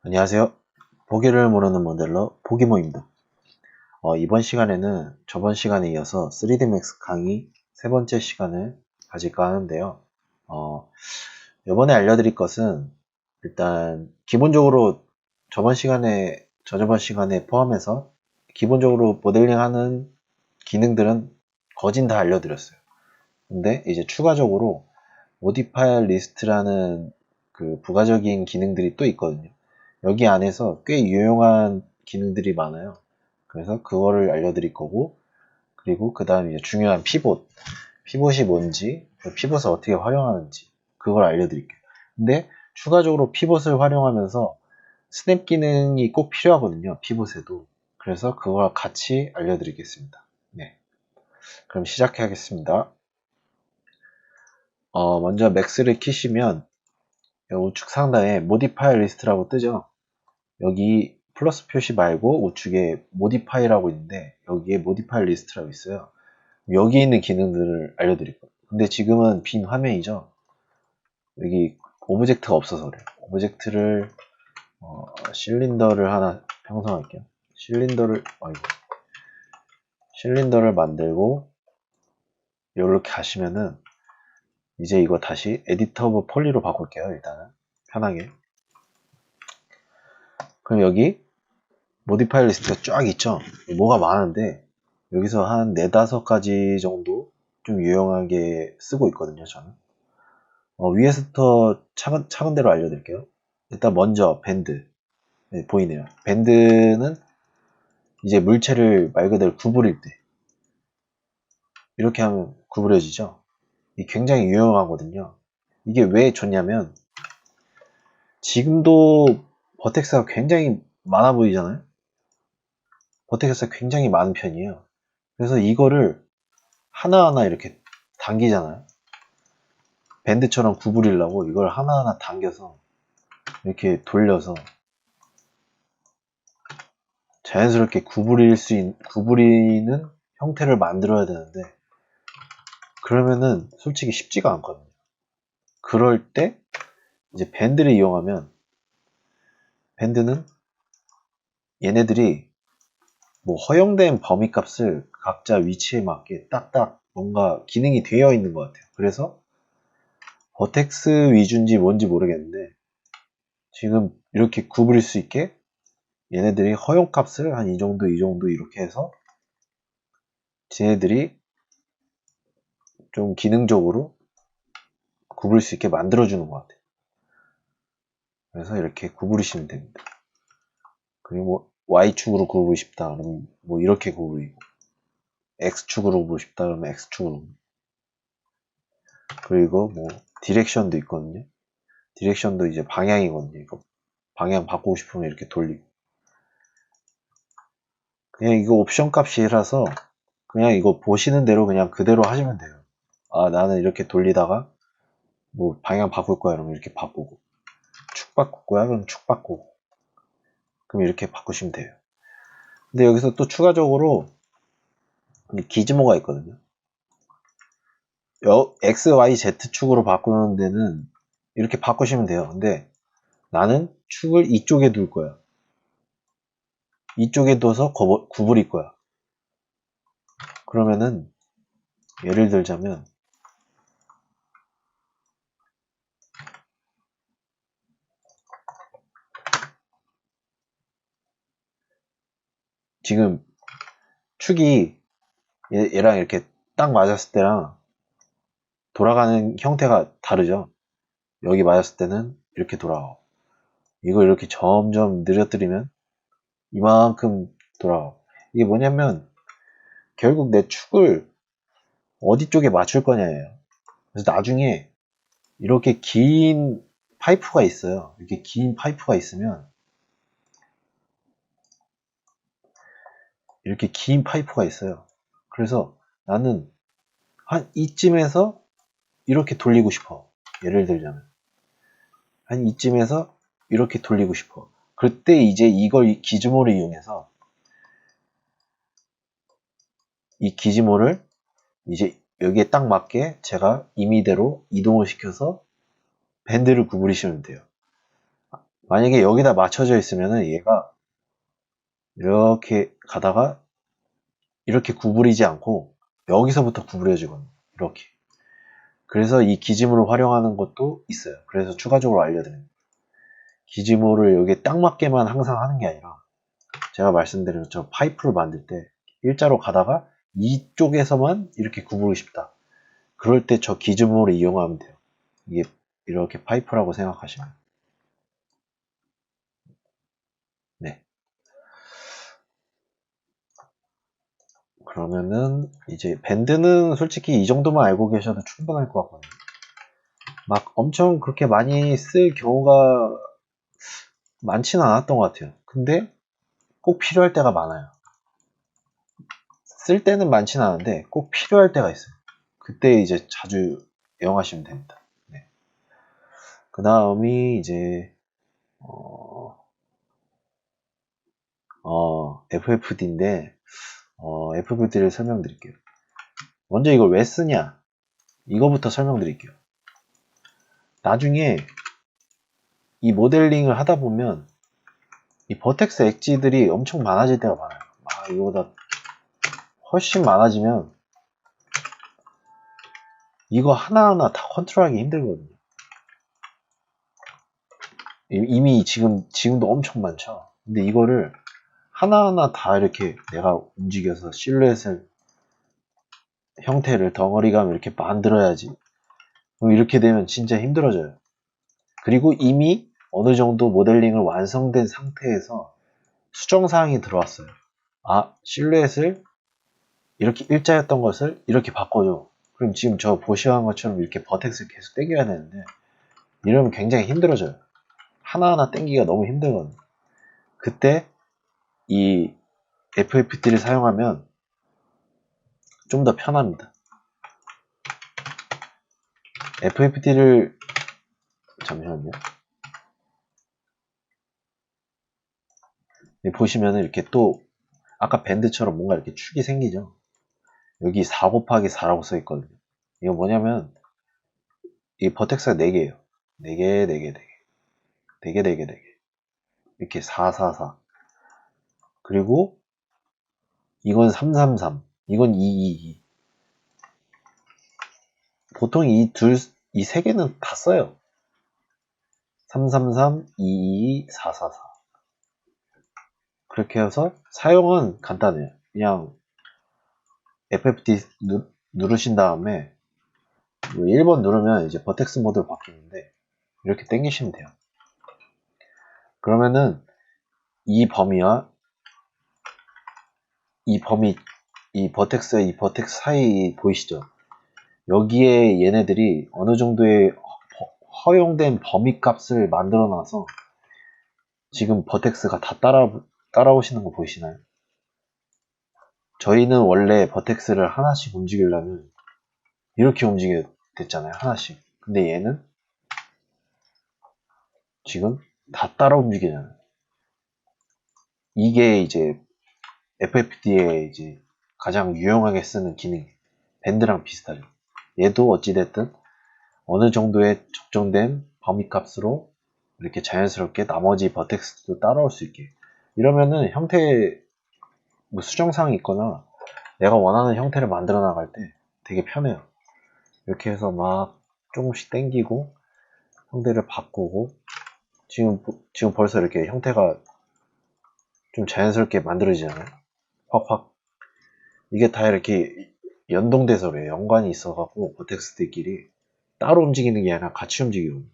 안녕하세요. 보기를 모르는 모델러 보기모입니다. 이번 시간에는 저번 시간에 이어서 3D Max 강의 세 번째 시간을 가질까 하는데요. 이번에 알려드릴 것은 일단 기본적으로 저저번 시간에 포함해서 기본적으로 모델링하는 기능들은 거진 다 알려드렸어요. 근데 이제 추가적으로 Modify List라는 그 부가적인 기능들이 또 있거든요. 여기 안에서 꽤 유용한 기능들이 많아요. 그래서 그거를 알려드릴 거고, 그리고 그 다음 이제 중요한 피봇. 피봇이 뭔지, 피봇을 어떻게 활용하는지, 그걸 알려드릴게요. 근데 추가적으로 피봇을 활용하면서 스냅 기능이 꼭 필요하거든요. 피봇에도. 그래서 그걸 같이 알려드리겠습니다. 네. 그럼 시작하겠습니다. 먼저 맥스를 키시면 우측 상단에 Modify List라고 뜨죠. 여기 플러스 표시 말고 우측에 Modify라고 있는데 여기에 Modify List라고 있어요. 여기 있는 기능들을 알려드릴 거예요. 근데 지금은 빈 화면이죠. 여기 오브젝트가 없어서 그래요. 오브젝트를 실린더를 하나 형성할게요. 실린더를 만들고 이렇게 하시면은 이제 이거 다시 에디터 오브 폴리로 바꿀게요. 일단은 편하게. 그럼 여기 모디파이 리스트가 쫙 있죠. 뭐가 많은데 여기서 한 4, 5가지 정도 좀 유용하게 쓰고 있거든요. 저는 위에서부터 차근 대로 알려드릴게요. 일단 먼저 밴드. 네, 보이네요. 밴드는 이제 물체를 말 그대로 구부릴 때 이렇게 하면 구부려지죠. 이게 굉장히 유용하거든요. 이게 왜 좋냐면 지금도 버텍스가 굉장히 많아 보이잖아요. 버텍스가 굉장히 많은 편이에요. 그래서 이거를 하나하나 이렇게 당기잖아요. 밴드처럼 구부리려고 이걸 하나하나 당겨서 이렇게 돌려서 자연스럽게 구부리는 형태를 만들어야 되는데 그러면은 솔직히 쉽지가 않거든요. 그럴 때 이제 밴드를 이용하면 밴드는 얘네들이 뭐 허용된 범위 값을 각자 위치에 맞게 딱딱 뭔가 기능이 되어 있는 것 같아요. 그래서 버텍스 위주인지 뭔지 모르겠는데 지금 이렇게 구부릴 수 있게 얘네들이 허용값을 한 이 정도 이렇게 해서 쟤네들이 좀 기능적으로 구부릴 수 있게 만들어주는 것 같아요. 그래서 이렇게 구부리시면 됩니다. 그리고 뭐 Y축으로 구부리고 싶다 그러면 뭐 이렇게 구부리고 X축으로 구부리고 싶다 그러면 X축으로 그리고 뭐 디렉션도 있거든요. 디렉션도 이제 방향이거든요. 이거 방향 바꾸고 싶으면 이렇게 돌리고 그냥 이거 옵션 값이라서 그냥 이거 보시는 대로 그냥 그대로 하시면 돼요. 아 나는 이렇게 돌리다가 뭐 방향 바꿀 거야 그러면 이렇게 바꾸고 축 바꿀 거야 그럼 축 바꾸고 그럼 이렇게 바꾸시면 돼요. 근데 여기서 또 추가적으로 기즈모가 있거든요. X, Y, Z축으로 바꾸는 데는 이렇게 바꾸시면 돼요. 근데 나는 축을 이쪽에 둘 거야. 이쪽에 둬서 구부릴 거야. 그러면은 예를 들자면 지금 축이 얘랑 이렇게 딱 맞았을 때랑 돌아가는 형태가 다르죠. 여기 맞았을 때는 이렇게 돌아가고 이걸 이렇게 점점 늘려뜨리면 이만큼 돌아가고 이게 뭐냐면 결국 내 축을 어디 쪽에 맞출 거냐예요. 그래서 나중에 이렇게 긴 파이프가 있어요. 이렇게 긴 파이프가 있으면 이렇게 긴 파이프가 있어요. 그래서 나는 한 이쯤에서 이렇게 돌리고 싶어. 예를 들자면 한 이쯤에서 이렇게 돌리고 싶어. 그때 이제 이걸 기즈모를 이용해서 이 기즈모를 이제 여기에 딱 맞게 제가 임의대로 이동을 시켜서 밴드를 구부리시면 돼요. 만약에 여기다 맞춰져 있으면은 얘가 이렇게 가다가 이렇게 구부리지 않고 여기서부터 구부려지거든요. 이렇게. 그래서 이 기지물을 활용하는 것도 있어요. 그래서 추가적으로 알려드립니다. 기지물을 여기에 딱 맞게만 항상 하는 게 아니라 제가 말씀드린 것처럼 파이프를 만들 때 일자로 가다가 이쪽에서만 이렇게 구부리고 싶다. 그럴 때 저 기지물을 이용하면 돼요. 이게 이렇게 파이프라고 생각하시면. 네. 그러면은 이제 밴드는 솔직히 이 정도만 알고 계셔도 충분할 것 같거든요. 막 엄청 그렇게 많이 쓸 경우가 많지는 않았던 것 같아요. 근데 꼭 필요할 때가 많아요. 쓸 때는 많지는 않은데 꼭 필요할 때가 있어요. 그때 이제 자주 애용하시면 됩니다. 네. 그 다음이 이제 FFD인데 FFD를 설명드릴게요. 먼저 이걸 왜 쓰냐 이거부터 설명드릴게요. 나중에 이 모델링을 하다 보면 이 버텍스 엣지들이 엄청 많아질 때가 많아요. 이거보다 훨씬 많아지면 이거 하나하나 다 컨트롤하기 힘들거든요. 이미 지금도 엄청 많죠. 근데 이거를 하나하나 다 이렇게 내가 움직여서 실루엣을 형태를 덩어리감 이렇게 만들어야지. 그럼 이렇게 되면 진짜 힘들어져요. 그리고 이미 어느 정도 모델링을 완성된 상태에서 수정사항이 들어왔어요. 실루엣을 이렇게 일자였던 것을 이렇게 바꿔줘. 그럼 지금 저 보시한 것처럼 이렇게 버텍스를 계속 당겨야 되는데 이러면 굉장히 힘들어져요. 하나하나 당기기가 너무 힘들거든요. 그때 이 FFT를 사용하면 좀 더 편합니다. FFT를 잠시만요. 보시면은 이렇게 또 아까 밴드처럼 뭔가 이렇게 축이 생기죠. 여기 4 곱하기 4라고 써 있거든요. 이거 뭐냐면 이 버텍스가 4개예요. 4개, 4개, 4개. 4개, 4개, 4개. 이렇게 4, 4, 4. 그리고 이건 3, 3, 3. 이건 2, 2, 2. 보통 이 3개는 다 써요. 3, 3, 3, 2, 2, 4, 4, 4. 그렇게 해서 사용은 간단해요. 그냥 FFT 누르신 다음에 1번 누르면 이제 버텍스 모드로 바뀌는데 이렇게 당기시면 돼요. 그러면은 이 범위와 이 버텍스와 이 버텍스 사이 보이시죠? 여기에 얘네들이 어느 정도의 허용된 범위 값을 만들어 놔서 지금 버텍스가 다 따라오시는 거 보이시나요? 저희는 원래 버텍스를 하나씩 움직이려면 이렇게 움직여야 됐잖아요. 하나씩. 근데 얘는 지금 다 따라 움직이잖아요. 이게 이제 FFD에 이제 가장 유용하게 쓰는 기능. 밴드랑 비슷하죠. 얘도 어찌됐든 어느 정도의 적정된 범위 값으로 이렇게 자연스럽게 나머지 버텍스도 따라올 수 있게. 이러면은 형태에 뭐 수정사항이 있거나 내가 원하는 형태를 만들어 나갈 때 되게 편해요. 이렇게 해서 막 조금씩 당기고 형태를 바꾸고 지금 벌써 이렇게 형태가 좀 자연스럽게 만들어지잖아요. 확확. 이게 다 이렇게 연동돼서 그래요. 연관이 있어갖고 버텍스들끼리 따로 움직이는 게 아니라 같이 움직이거든요.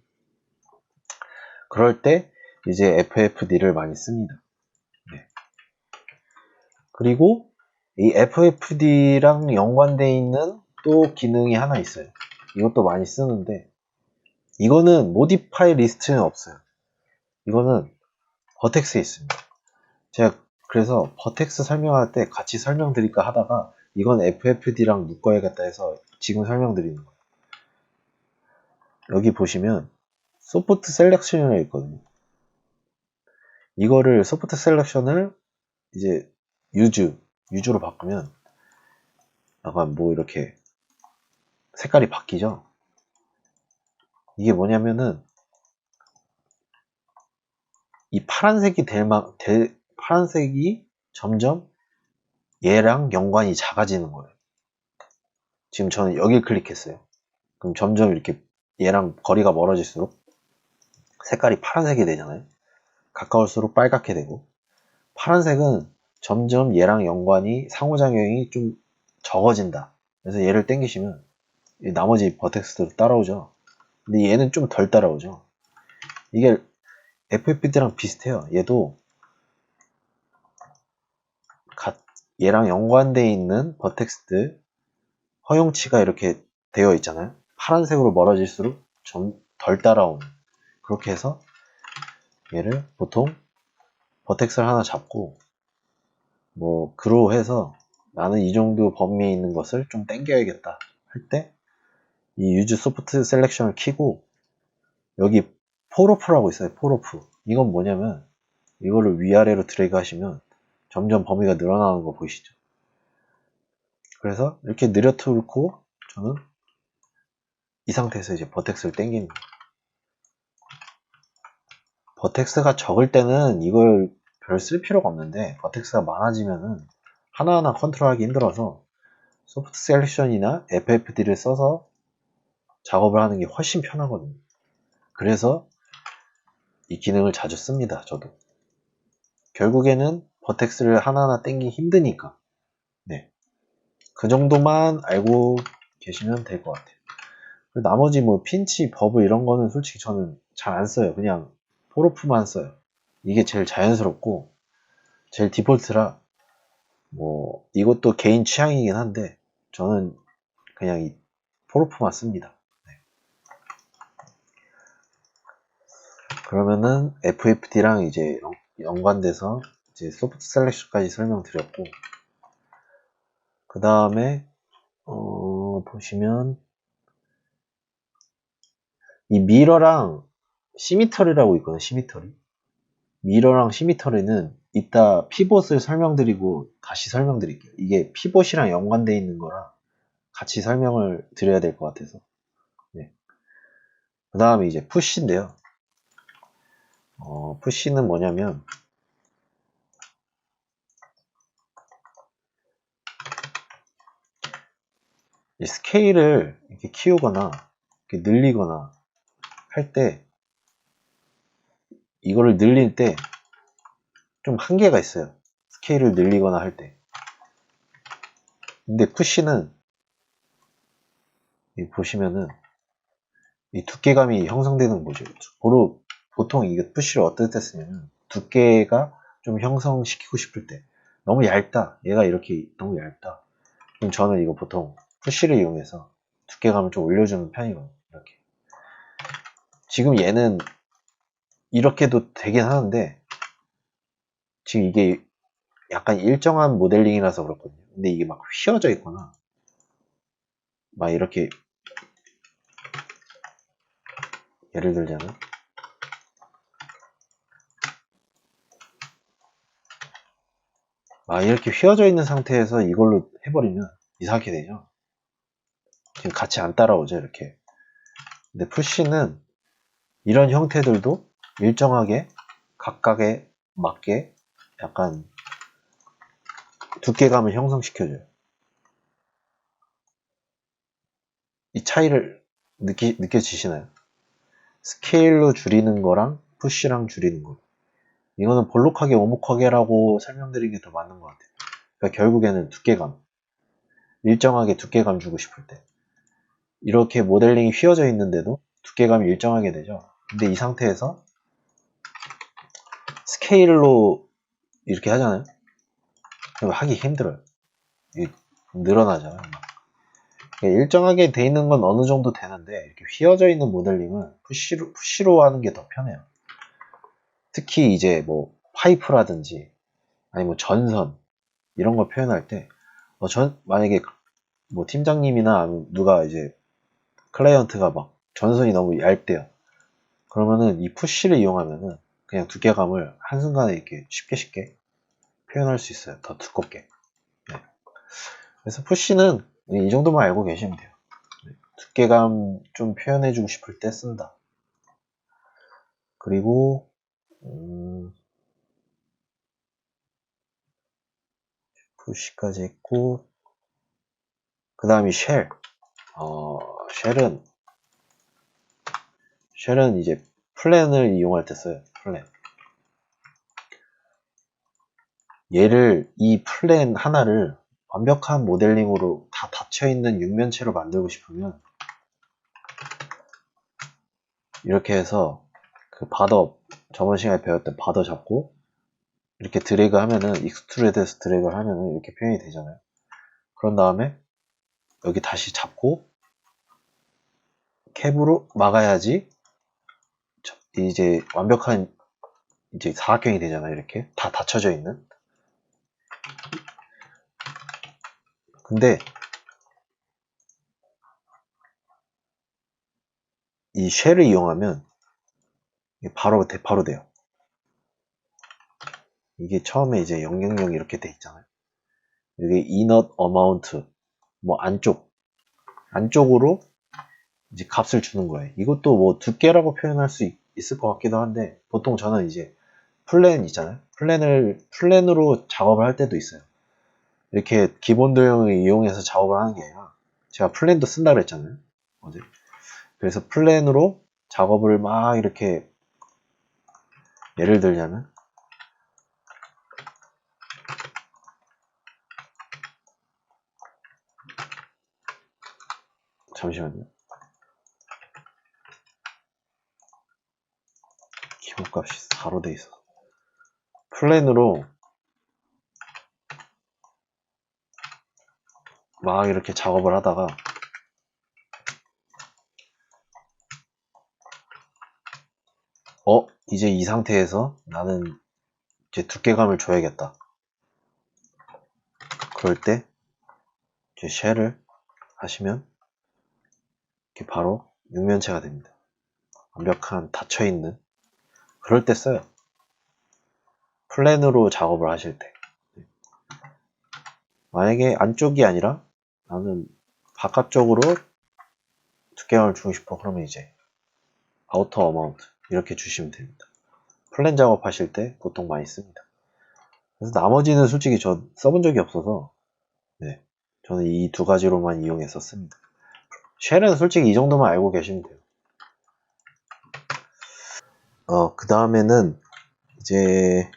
그럴 때 이제 FFD를 많이 씁니다. 네. 그리고 이 FFD랑 연관되어 있는 또 기능이 하나 있어요. 이것도 많이 쓰는데 이거는 모디파이 리스트는 없어요. 이거는 버텍스에 있습니다. 제가 그래서 버텍스 설명할 때 같이 설명드릴까 하다가 이건 FFD랑 묶어야겠다 해서 지금 설명드리는 거예요. 여기 보시면 소프트 셀렉션이 있거든요. 이거를 소프트 셀렉션을 이제 유주로 바꾸면 약간 뭐 이렇게 색깔이 바뀌죠. 이게 뭐냐면은 이 파란색이 점점 얘랑 연관이 작아지는 거예요. 지금 저는 여길 클릭했어요. 그럼 점점 이렇게 얘랑 거리가 멀어질수록 색깔이 파란색이 되잖아요. 가까울수록 빨갛게 되고, 파란색은 점점 얘랑 연관이 상호작용이 좀 적어진다. 그래서 얘를 당기시면 나머지 버텍스도 따라오죠. 근데 얘는 좀 덜 따라오죠. 이게 FFT랑 비슷해요. 얘도 얘랑 연관되어 있는 버텍스들 허용치가 이렇게 되어 있잖아요. 파란색으로 멀어질수록 좀 덜 따라오는, 그렇게 해서 얘를 보통 버텍스를 하나 잡고 뭐 그로 해서 나는 이 정도 범위에 있는 것을 좀 당겨야겠다 할 때 이 유즈 소프트 셀렉션을 키고 여기 폴오프라고 있어요. 폴오프. 이건 뭐냐면 이거를 위아래로 드래그 하시면 점점 범위가 늘어나는 거 보이시죠? 그래서 이렇게 느려뜨고 저는 이 상태에서 이제 버텍스를 당깁니다. 버텍스가 적을 때는 이걸 별 쓸 필요가 없는데 버텍스가 많아지면은 하나하나 컨트롤하기 힘들어서 소프트 셀렉션이나 FFD를 써서 작업을 하는 게 훨씬 편하거든요. 그래서 이 기능을 자주 씁니다. 저도. 결국에는 버텍스를 하나하나 당기기 힘드니까. 네. 그 정도만 알고 계시면 될 것 같아요. 나머지 뭐 핀치, 버블 이런 거는 솔직히 저는 잘 안 써요. 그냥 포로프만 써요. 이게 제일 자연스럽고 제일 디폴트라 뭐 이것도 개인 취향이긴 한데 저는 그냥 이 포로프만 씁니다. 네. 그러면은 FFD랑 이제 연관돼서 이제 소프트 셀렉션까지 설명드렸고, 그 다음에 보시면 이 미러랑 시미터리라고 있거든요. 시미터리. 미러랑 시미터리는 이따 피봇을 설명드리고 다시 설명드릴게요. 이게 피봇이랑 연관되어 있는 거라 같이 설명을 드려야 될 것 같아서. 네. 그 다음에 이제 푸시인데요. 푸시는 뭐냐면 이 스케일을 이렇게 키우거나 이렇게 늘리거나 할 때 이거를 늘릴 때 좀 한계가 있어요. 스케일을 늘리거나 할 때. 근데 푸시는 보시면은 이 두께감이 형성되는 거죠. 보통 이게 푸시를 어떨 때 쓰냐면 두께가 좀 형성시키고 싶을 때 너무 얇다. 얘가 이렇게 너무 얇다. 그럼 저는 이거 보통 푸시를 이용해서 두께감을 좀 올려주는 편이거든요. 이렇게. 지금 얘는 이렇게도 되긴 하는데 지금 이게 약간 일정한 모델링이라서 그렇거든요. 근데 이게 막 휘어져 있거나 막 이렇게 예를 들자면 이렇게 휘어져 있는 상태에서 이걸로 해버리면 이상하게 되죠. 지금 같이 안 따라오죠, 이렇게. 근데 푸시는 이런 형태들도 일정하게 각각에 맞게 약간 두께감을 형성시켜줘요. 이 차이를 느껴지시나요? 스케일로 줄이는 거랑 푸시랑 줄이는 거. 이거는 볼록하게 오목하게라고 설명드리는 게 더 맞는 것 같아요. 그러니까 결국에는 두께감. 일정하게 두께감 주고 싶을 때. 이렇게 모델링이 휘어져 있는데도 두께감이 일정하게 되죠. 근데 이 상태에서 스케일로 이렇게 하잖아요. 그럼 하기 힘들어요. 늘어나잖아요. 일정하게 돼 있는 건 어느 정도 되는데 이렇게 휘어져 있는 모델링은 푸시로 하는 게 더 편해요. 특히 이제 뭐 파이프라든지 아니면 뭐 전선 이런 걸 표현할 때 만약에 뭐 팀장님이나 누가 이제 클라이언트가 막 전선이 너무 얇대요. 그러면은 이 푸시를 이용하면은 그냥 두께감을 한순간에 이렇게 쉽게 표현할 수 있어요. 더 두껍게. 네. 그래서 푸시는 이 정도만 알고 계시면 돼요. 두께감 좀 표현해주고 싶을 때 쓴다. 그리고 푸시까지 했고, 그 다음이 쉘. 쉘은 이제 플랜을 이용할 때 써요. 플랜. 이 플랜 하나를 완벽한 모델링으로 다 닫혀있는 육면체로 만들고 싶으면 이렇게 해서 그 바더, 저번 시간에 배웠던 바더 잡고 이렇게 드래그 하면은, 익스트루드에서 드래그를 하면은 이렇게 표현이 되잖아요. 그런 다음에 여기 다시 잡고 캡으로 막아야지 이제 완벽한 이제 사각형이 되잖아요. 이렇게 다 닫혀져 있는. 근데 이 쉘을 이용하면 이게 바로 돼요. 이게 처음에 이제 000 이렇게 돼 있잖아요. 여기 inert amount, 뭐 안쪽으로 이제 값을 주는 거예요. 이것도 뭐 두께라고 표현할 수 있을 것 같기도 한데, 보통 저는 이제 플랜 있잖아요. 플랜으로 작업을 할 때도 있어요. 이렇게 기본 도형을 이용해서 작업을 하는 게 아니라, 제가 플랜도 쓴다 그랬잖아요. 어제. 그래서 플랜으로 작업을 막 이렇게, 예를 들자면, 잠시만요. 기본값이 4로 돼 있어. 플랜으로 막 이렇게 작업을 하다가 이제 이 상태에서 나는 이제 두께감을 줘야겠다. 그럴 때 이제 쉘을 하시면 이렇게 바로 육면체가 됩니다. 완벽한 닫혀있는, 그럴 때 써요. 플랜으로 작업을 하실 때. 만약에 안쪽이 아니라 나는 바깥쪽으로 두께감을 주고 싶어, 그러면 이제 아우터 어마운트 이렇게 주시면 됩니다. 플랜 작업하실 때 보통 많이 씁니다. 그래서 나머지는 솔직히 저 써본 적이 없어서, 네, 저는 이 두 가지로만 이용해서 씁니다. 쉘은 솔직히 이 정도만 알고 계시면 돼요. 그 다음에는 이제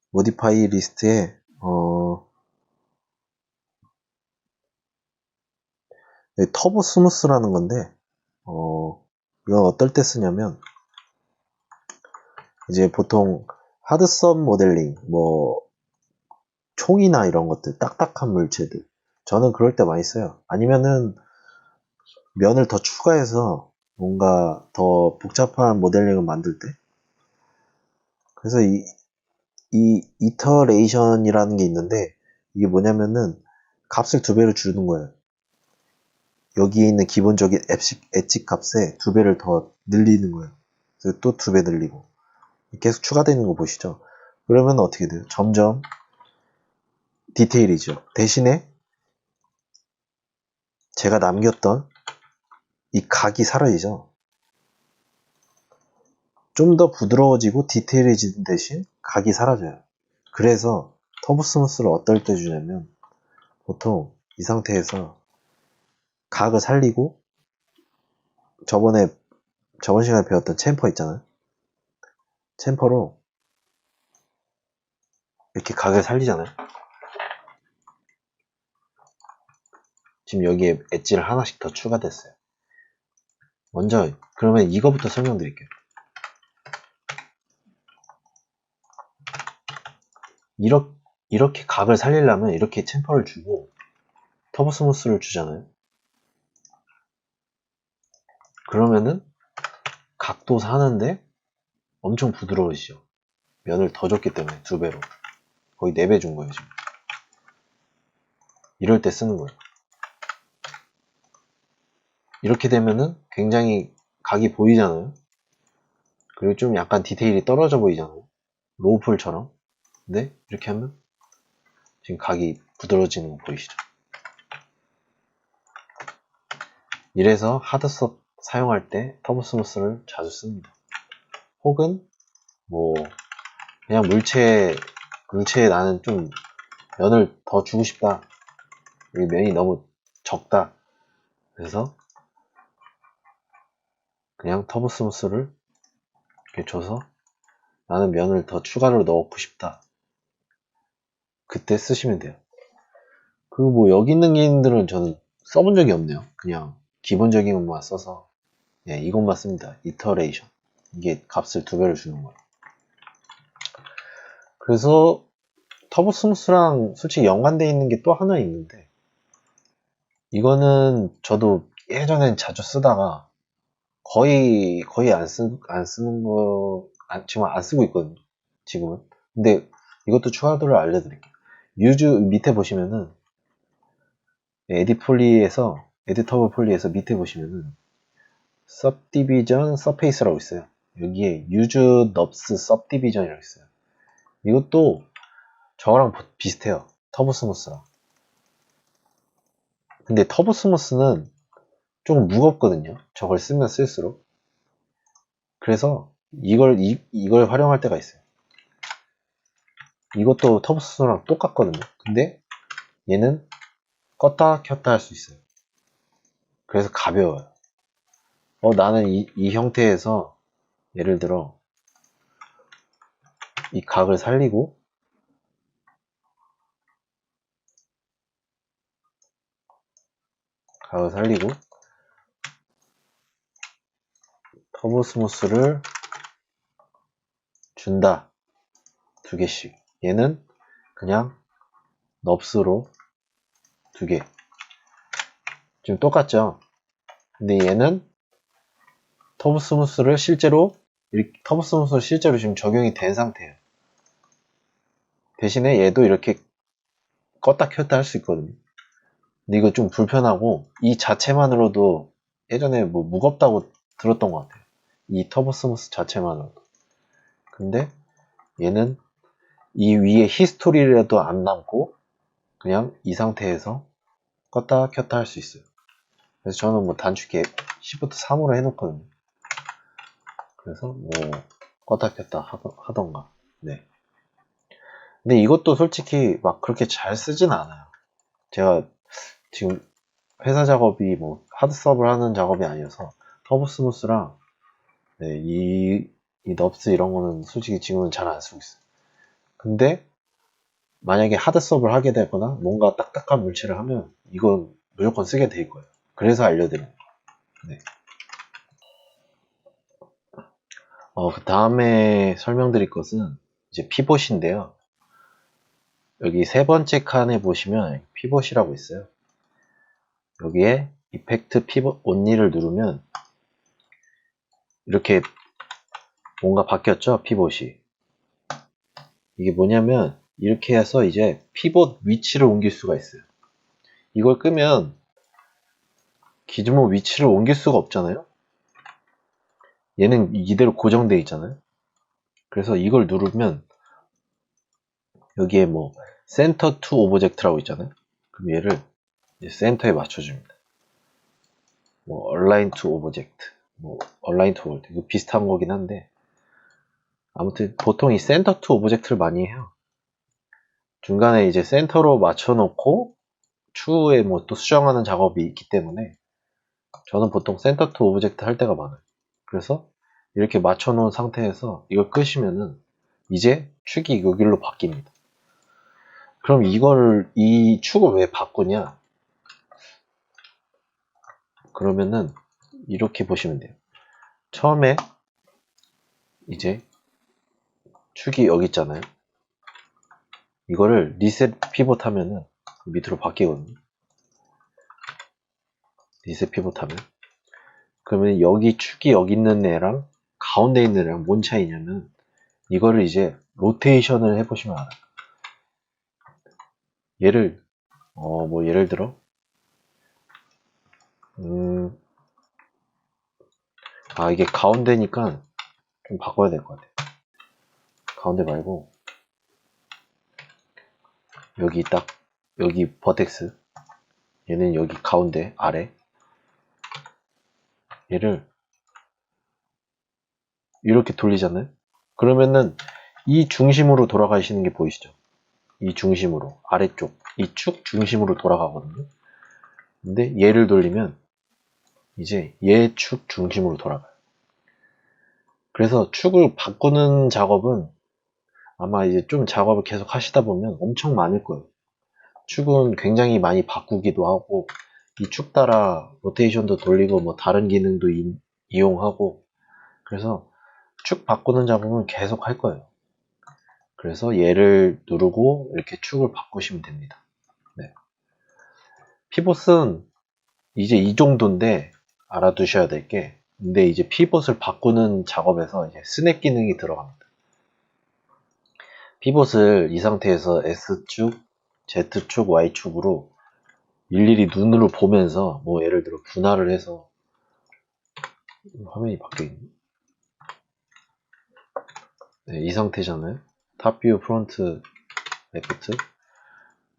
모디파이 리스트에 터보 스무스라는 건데, 이건 어떨 때 쓰냐면, 이제 보통 하드섬 모델링, 뭐 총이나 이런 것들, 딱딱한 물체들, 저는 그럴 때 많이 써요. 아니면은 면을 더 추가해서 뭔가 더 복잡한 모델링을 만들 때, 그래서 이 이터레이션이라는 게 있는데, 이게 뭐냐면은 값을 2배로 줄이는 거예요. 여기에 있는 기본적인 엣지 값에 2배를 더 늘리는 거예요. 그래서 또 2배 늘리고 계속 추가되는 거 보시죠. 그러면 어떻게 돼요? 점점 디테일이죠. 대신에 제가 남겼던 이 각이 사라지죠. 좀 더 부드러워지고 디테일해지는 대신 각이 사라져요. 그래서 터보 스무스를 어떨 때 주냐면, 보통 이 상태에서 각을 살리고, 저번 시간에 배웠던 챔퍼 있잖아요. 챔퍼로 이렇게 각을 살리잖아요. 지금 여기에 엣지를 하나씩 더 추가됐어요. 먼저 그러면 이거부터 설명드릴게요. 이렇게 각을 살리려면 이렇게 챔퍼를 주고 터보 스무스를 주잖아요. 그러면은 각도 사는데 엄청 부드러워지죠. 면을 더 줬기 때문에 2배로. 거의 4배 준 거예요, 지금. 이럴 때 쓰는 거예요. 이렇게 되면은 굉장히 각이 보이잖아요. 그리고 좀 약간 디테일이 떨어져 보이잖아요. 로우폴처럼. 근데 이렇게 하면 지금 각이 부드러워지는 거 보이시죠? 이래서 하드섭 사용할 때 터보 스무스를 자주 씁니다. 혹은 뭐 그냥 물체에 나는 좀 면을 더 주고 싶다. 이 면이 너무 적다. 그래서 그냥 터보 스무스를 이렇게 줘서 나는 면을 더 추가로 넣고 싶다. 그때 쓰시면 돼요. 그 뭐 여기 있는 게임들은 저는 써본 적이 없네요. 그냥 기본적인 것만 써서 예, 이것만 씁니다. 이터레이션. 이게 값을 2배를 주는 거예요. 그래서 터보 스무스랑 솔직히 연관되어 있는 게 또 하나 있는데 이거는 저도 예전엔 자주 쓰다가 거의 안 쓰는 거 지금 안 쓰고 있거든요. 지금은. 근데 이것도 추가도를 알려드릴게요. 유즈 밑에 보시면은 에디터블 폴리에서 밑에 보시면은 subdivision surface라고 있어요. 여기에 use nubs subdivision이라고 있어요. 이것도 저거랑 비슷해요. 터보 스무스랑. 근데 터보 스무스는 조금 무겁거든요. 저걸 쓰면 쓸수록. 그래서 이걸 활용할 때가 있어요. 이것도 터보 스무스랑 똑같거든요. 근데 얘는 껐다 켰다 할 수 있어요. 그래서 가벼워요. 나는 이 형태에서 예를 들어 이 각을 살리고 터보 스무스를 준다. 2개씩. 얘는 그냥 넙스로 2개. 지금 똑같죠? 근데 얘는 터보 스무스를 실제로 지금 적용이 된 상태예요. 대신에 얘도 이렇게 껐다 켰다 할 수 있거든요. 근데 이거 좀 불편하고 이 자체만으로도 예전에 뭐 무겁다고 들었던 것 같아요. 이 터보 스무스 자체만으로도. 근데 얘는 이 위에 히스토리라도 안 남고 그냥 이 상태에서 껐다 켰다 할 수 있어요. 그래서 저는 뭐 단축키 Shift 3으로 해놓거든요. 그래서 뭐 껐다 켰다 하던가. 네. 근데 이것도 솔직히 막 그렇게 잘 쓰진 않아요. 제가 지금 회사 작업이 뭐 하드 서브를 하는 작업이 아니어서 터보 스무스랑 네, 이 넙스 이런 거는 솔직히 지금은 잘 안 쓰고 있어요. 근데 만약에 하드 서브를 하게 되거나 뭔가 딱딱한 물체를 하면 이건 무조건 쓰게 될 거예요. 그래서 알려드려요. 네. 그 다음에 설명드릴 것은 이제 피봇인데요. 여기 세 번째 칸에 보시면 피봇이라고 있어요. 여기에 이펙트 피봇 온리를 누르면 이렇게 뭔가 바뀌었죠? 피봇이. 이게 뭐냐면 이렇게 해서 이제 피봇 위치를 옮길 수가 있어요. 이걸 끄면 기존 위치를 옮길 수가 없잖아요. 얘는 이대로 고정되어 있잖아요. 그래서 이걸 누르면 여기에 뭐 센터 투 오브젝트라고 있잖아요. 그럼 얘를 센터에 맞춰줍니다. 뭐 얼라인 투 오브젝트, 뭐 얼라인 투 오브젝트 이거 비슷한 거긴 한데 아무튼 보통 이 센터 투 오브젝트를 많이 해요. 중간에 이제 센터로 맞춰놓고 추후에 뭐 또 수정하는 작업이 있기 때문에 저는 보통 센터 투 오브젝트 할 때가 많아요. 그래서 이렇게 맞춰놓은 상태에서 이걸 끄시면은 이제 축이 여기로 바뀝니다. 그럼 이 축을 왜 바꾸냐? 그러면은 이렇게 보시면 돼요. 처음에 이제 축이 여기 있잖아요. 이거를 리셋 피봇 하면은 밑으로 바뀌거든요. 리셋 피봇 하면. 그러면 여기 축이 여기 있는 애랑 가운데 있는 애랑 뭔 차이냐면 이거를 이제 로테이션을 해보시면 알아요. 얘를 뭐 예를 들어 이게 가운데니까 좀 바꿔야 될 것 같아요. 가운데 말고 여기 딱 여기 버텍스 얘는 여기 가운데 아래 얘를 이렇게 돌리잖아요. 그러면은 이 중심으로 돌아가시는 게 보이시죠? 이 중심으로, 아래쪽, 이 축 중심으로 돌아가거든요. 근데 얘를 돌리면 이제 얘 축 중심으로 돌아가요. 그래서 축을 바꾸는 작업은 아마 이제 좀 작업을 계속 하시다 보면 엄청 많을 거예요. 축은 굉장히 많이 바꾸기도 하고, 이 축 따라 로테이션도 돌리고, 뭐 다른 기능도 이용하고, 그래서 축 바꾸는 작업은 계속 할 거예요. 그래서 얘를 누르고 이렇게 축을 바꾸시면 됩니다. 네. 피봇은 이제 이 정도인데 알아두셔야 될 게, 근데 이제 피봇을 바꾸는 작업에서 이제 스냅 기능이 들어갑니다. 피봇을 이 상태에서 S축, Z축, Y축으로 일일이 눈으로 보면서, 뭐 예를 들어 분할을 해서, 화면이 바뀌어있네. 네, 이 상태잖아요. 탑뷰, 프론트, 레프트.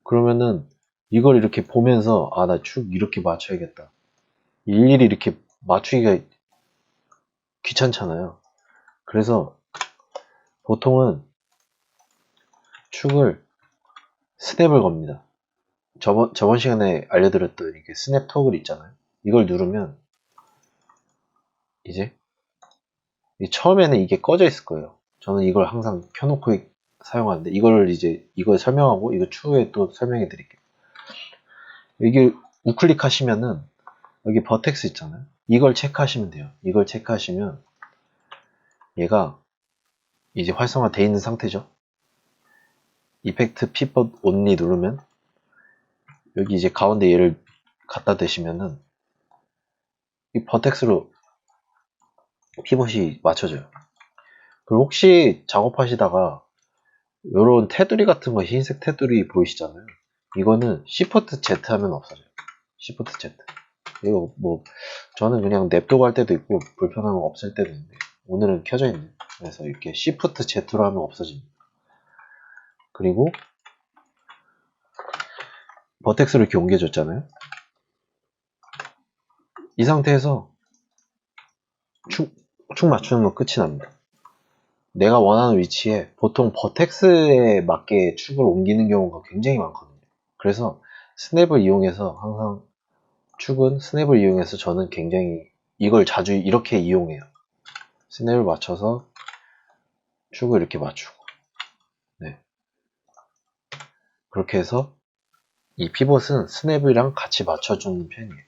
그러면은 이걸 이렇게 보면서, 아, 나 축 이렇게 맞춰야겠다. 일일이 이렇게 맞추기가 귀찮잖아요. 그래서 보통은 축을 스냅을 겁니다. 저번 시간에 알려드렸던 이렇게 스냅 토글 있잖아요. 이걸 누르면 이제 처음에는 이게 꺼져 있을 거예요. 저는 이걸 항상 켜놓고 사용하는데, 이걸 설명하고 이거 추후에 또 설명해 드릴게요. 이게 우클릭 하시면은 여기 버텍스 있잖아요. 이걸 체크하시면 돼요. 이걸 체크하시면 얘가 이제 활성화 되어 있는 상태죠. 이펙트 피벗 온리 누르면 여기 이제 가운데 얘를 갖다 대시면은 이 버텍스로 피벗이 맞춰져요. 그리고 혹시 작업하시다가 요런 테두리 같은 거, 흰색 테두리 보이시잖아요. 이거는 Shift Z 하면 없어져요. Shift Z. 이거 뭐 저는 그냥 냅두고 할 때도 있고 불편하면 없앨 때도 있는데, 오늘은 켜져 있네요. 그래서 이렇게 Shift Z로 하면 없어집니다. 그리고 버텍스로 이렇게 옮겨줬잖아요. 이 상태에서 축 맞추는 건 끝이 납니다. 내가 원하는 위치에 보통 버텍스에 맞게 축을 옮기는 경우가 굉장히 많거든요. 그래서 스냅을 이용해서 항상 축은 스냅을 이용해서 저는 굉장히 이걸 자주 이렇게 이용해요. 스냅을 맞춰서 축을 이렇게 맞추고, 네. 그렇게 해서 이 피벗은 스냅이랑 같이 맞춰주는 편이에요.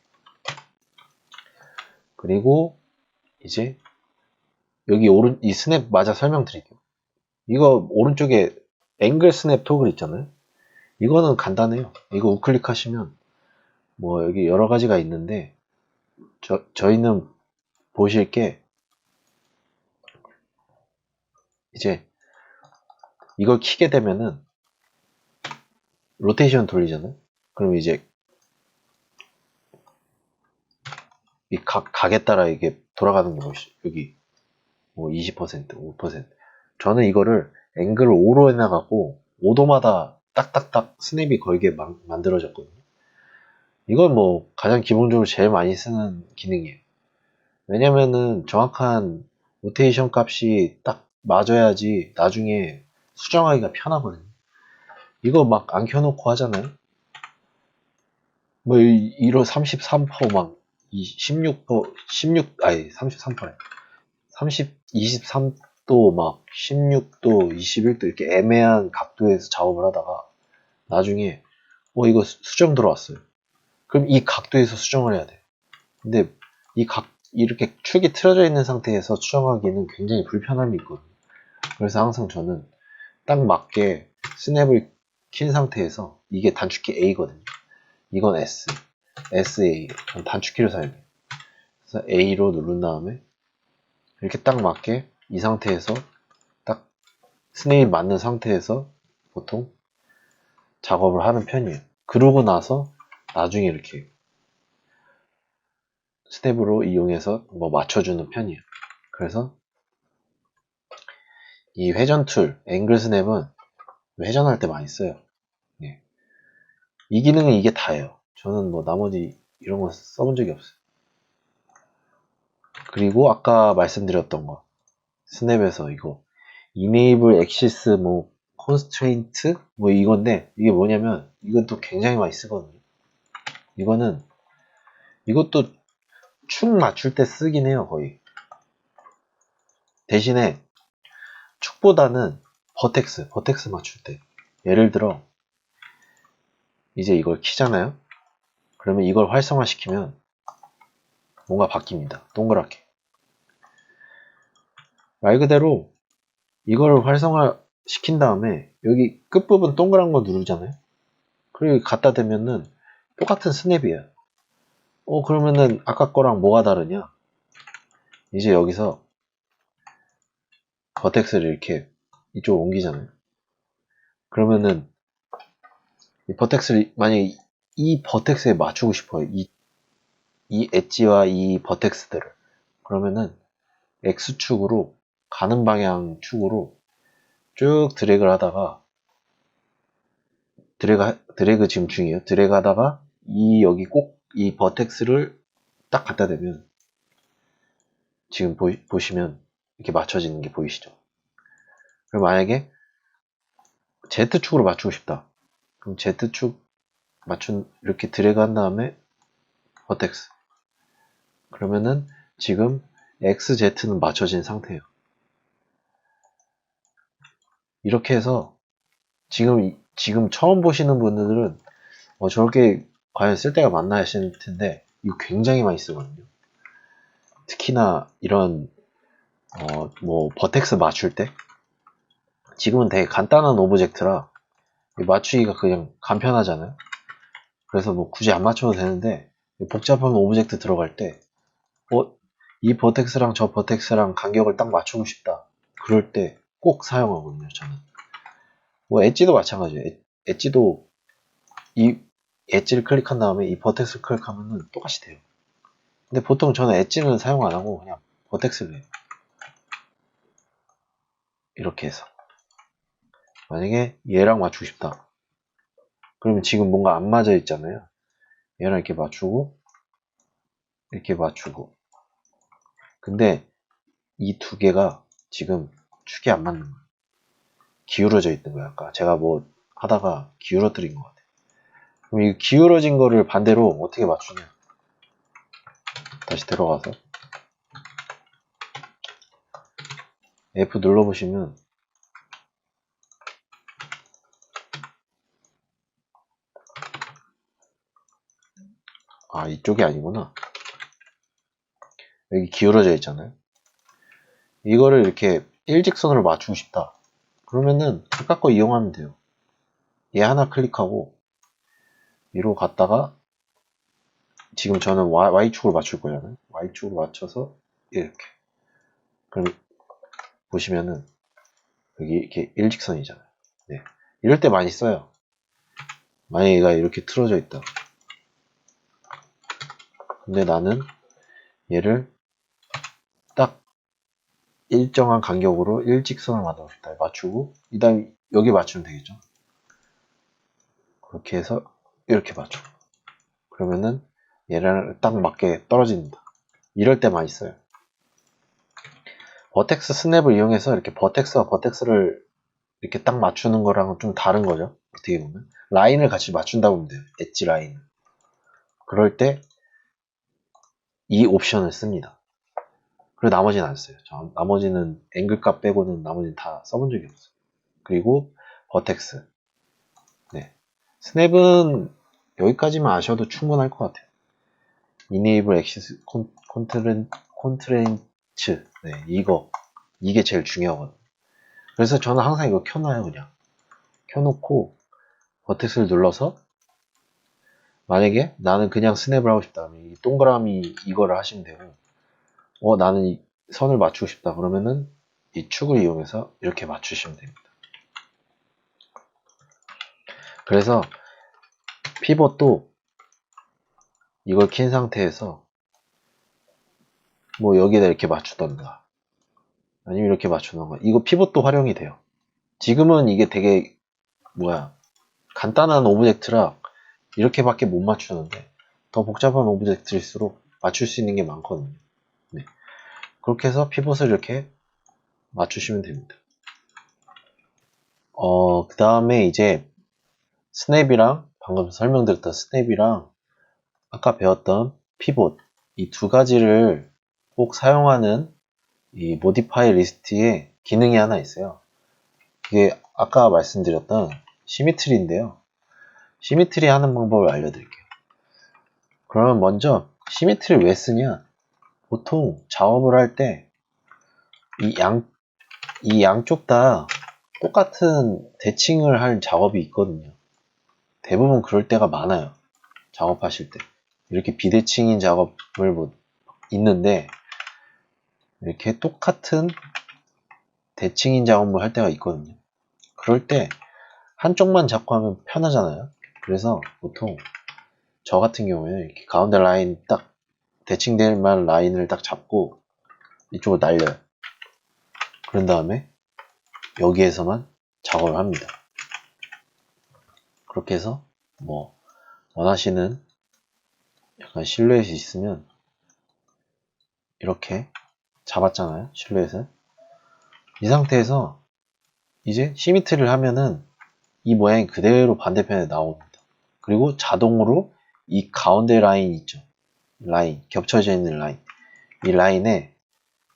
그리고 이제 여기 이 스냅 맞아 설명드릴게요. 이거 오른쪽에 앵글 스냅 토글 있잖아요. 이거는 간단해요. 이거 우클릭하시면 뭐 여기 여러 가지가 있는데, 저희는 보실 게 이제 이걸 키게 되면은 로테이션 돌리잖아요. 그럼 이제 이 각에 따라 이게 돌아가는 게 보시죠. 여기 뭐 20%, 5%. 저는 이거를 앵글을 5로 해놔갖고 5도마다 딱딱딱 스냅이 걸게 만들어졌거든요. 이건 뭐 가장 기본적으로 제일 많이 쓰는 기능이에요. 왜냐면은 정확한 로테이션 값이 딱 맞아야지 나중에 수정하기가 편하거든요. 이거 막 안 켜놓고 하잖아요. 뭐 1호 33% 막 16%, 16, 아니 33%래. 30, 23도 막 16도, 21도 이렇게 애매한 각도에서 작업을 하다가 나중에 이거 수정 들어왔어요. 그럼 이 각도에서 수정을 해야 돼. 근데 이렇게 축이 틀어져 있는 상태에서 수정하기는 굉장히 불편함이 있거든요. 그래서 항상 저는 딱 맞게 스냅을 킨 상태에서, 이게 단축키 A거든요. 이건 S, SA, 단축키를 사용해요. 그래서 A로 누른 다음에 이렇게 딱 맞게 이 상태에서 딱 스냅이 맞는 상태에서 보통 작업을 하는 편이에요. 그러고 나서 나중에 이렇게 스냅으로 이용해서 뭐 맞춰주는 편이에요. 그래서 이 회전 툴, 앵글 스냅은 회전할 때 많이 써요. 예. 이 기능은 이게 다예요. 저는 뭐 나머지 이런 거 써본 적이 없어요. 그리고 아까 말씀드렸던 거, 스냅에서 이거 enable axis 뭐 constraint 뭐 이건데, 이게 뭐냐면 이건 또 굉장히 많이 쓰거든요. 이것도 축 맞출 때 쓰긴 해요. 거의. 대신에 축보다는 버텍스 맞출 때, 예를 들어 이제 이걸 키잖아요. 그러면 이걸 활성화시키면 뭔가 바뀝니다. 동그랗게. 말 그대로 이걸 활성화 시킨 다음에 여기 끝부분 동그란 거 누르잖아요. 그리고 갖다 대면은 똑같은 스냅이에요. 그러면은 아까 거랑 뭐가 다르냐? 이제 여기서 버텍스를 이렇게 이쪽으로 옮기잖아요. 그러면은 이 버텍스를 만약에 이 버텍스에 맞추고 싶어요. 이 엣지와 이 버텍스들을. 그러면은 X축으로 가는 방향 축으로 쭉 드래그를 하다가 드래그 지금 중이에요. 드래그 하다가 여기 꼭 이 버텍스를 딱 갖다 대면 지금 보시면 이렇게 맞춰지는 게 보이시죠? 그럼 만약에 Z축으로 맞추고 싶다. 그럼 Z축 이렇게 드래그 한 다음에 버텍스. 그러면은 지금 XZ는 맞춰진 상태예요. 이렇게 해서 지금 처음 보시는 분들은 저렇게 과연 쓸데가 맞나 하시는 텐데, 이거 굉장히 많이 쓰거든요. 특히나 이런 뭐 버텍스 맞출 때, 지금은 되게 간단한 오브젝트라 맞추기가 그냥 간편하잖아요. 그래서 뭐 굳이 안 맞춰도 되는데, 복잡한 오브젝트 들어갈 때 이 버텍스랑 저 버텍스랑 간격을 딱 맞추고 싶다. 그럴 때 꼭 사용하거든요, 저는. 뭐 엣지도 마찬가지예요. 엣지도 이 엣지를 클릭한 다음에 이 버텍스를 클릭하면은 똑같이 돼요. 근데 보통 저는 엣지는 사용 안 하고 그냥 버텍스를 해요. 이렇게 해서. 만약에 얘랑 맞추고 싶다. 그러면 지금 뭔가 안 맞아 있잖아요. 얘랑 이렇게 맞추고, 이렇게 맞추고. 근데 이 두 개가 지금 축이 안 맞는 거예요. 기울어져 있는 거야. 아까 제가 뭐 하다가 기울어뜨린 것 같아요. 그럼 이 기울어진 거를 반대로 어떻게 맞추냐. 다시 들어가서 F 눌러보시면 이쪽이 아니구나. 여기 기울어져 있잖아요. 이거를 이렇게 일직선으로 맞추고 싶다. 그러면은 아까 거 이용하면 돼요. 얘 하나 클릭하고 위로 갔다가 지금 저는 Y축으로 맞출 거잖아요. Y축으로 맞춰서 이렇게. 그럼 보시면은 여기 이렇게 일직선이잖아요. 네. 이럴 때 많이 써요. 만약에 얘가 이렇게 틀어져 있다. 근데 나는 얘를 딱 일정한 간격으로 일직선을 만들고 싶다. 맞추고 이 다음 여기 맞추면 되겠죠. 그렇게 해서 이렇게 맞춰. 그러면은 얘랑 딱 맞게 떨어진다. 이럴 때 많이 써요. 버텍스 스냅을 이용해서 이렇게 버텍스와 버텍스를 이렇게 딱 맞추는 거랑은 좀 다른 거죠. 어떻게 보면 라인을 같이 맞춘다고 보면 돼요. 엣지 라인. 그럴 때 이 옵션을 씁니다. 그리고 나머지는 안 써요. 나머지는 앵글 값 빼고는 나머지는 다 써본 적이 없어요. 그리고 버텍스. 네. 스냅은 여기까지만 아셔도 충분할 것 같아요. Enable Axis Constraints. 네, 이게 제일 중요하거든요. 그래서 저는 항상 이거 켜놔요. 그냥 켜놓고 버텍스를 눌러서 만약에 나는 그냥 스냅을 하고 싶다 이 동그라미 이거를 하시면 되고 나는 이 선을 맞추고 싶다 그러면은 이 축을 이용해서 이렇게 맞추시면 됩니다. 그래서 피벗도 이걸 킨 상태에서 뭐 여기다 이렇게 맞추던가 아니면 이렇게 맞추던가 이거 피벗도 활용이 돼요. 지금은 이게 되게 간단한 오브젝트라 이렇게밖에 못 맞추는데 더 복잡한 오브젝트일수록 맞출 수 있는 게 많거든요. 네. 그렇게 해서 피벗을 이렇게 맞추시면 됩니다. 그 다음에 이제 스냅이랑 방금 설명드렸던 스냅이랑 아까 배웠던 피봇 이 두 가지를 꼭 사용하는 이 모디파이 리스트에 기능이 하나 있어요. 이게 아까 말씀드렸던 시미트리인데요. 시미트리 하는 방법을 알려드릴게요. 그러면 먼저 시미트리를 왜 쓰냐? 보통 작업을 할 때 이 양쪽 다 똑같은 대칭을 할 작업이 있거든요. 대부분 그럴 때가 많아요. 작업하실 때. 이렇게 비대칭인 작업을 있는데 이렇게 똑같은 대칭인 작업을 할 때가 있거든요. 그럴 때 한쪽만 잡고 하면 편하잖아요. 그래서 보통 저 같은 경우에는 이렇게 가운데 라인 딱 대칭될 만한 라인을 딱 잡고 이쪽으로 날려요. 그런 다음에 여기에서만 작업을 합니다. 그렇게 해서 뭐 원하시는 약간 실루엣이 있으면 이렇게 잡았잖아요. 실루엣을. 이 상태에서 이제 시미트리를 하면은 이 모양이 그대로 반대편에 나옵니다. 그리고 자동으로 이 가운데 라인 있죠. 라인, 겹쳐져 있는 라인. 이 라인에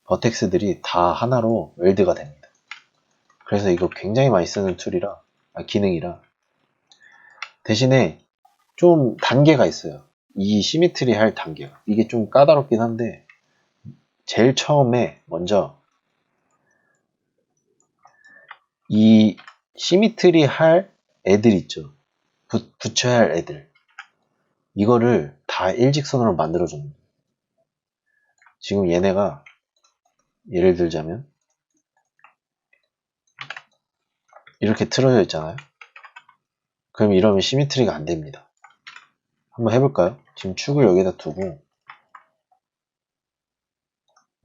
버텍스들이 다 하나로 웰드가 됩니다. 그래서 이거 굉장히 많이 쓰는 툴이라, 기능이라. 대신에 좀 단계가 있어요. 이 시미트리 할 단계가. 이게 좀 까다롭긴 한데, 제일 처음에 먼저 이 시미트리 할 애들 있죠. 붙여야 할 애들. 이거를 다 일직선으로 만들어줍니다. 지금 얘네가 예를 들자면 이렇게 틀어져 있잖아요. 그럼 이러면 시미트리가 안 됩니다. 한번 해볼까요? 지금 축을 여기다 두고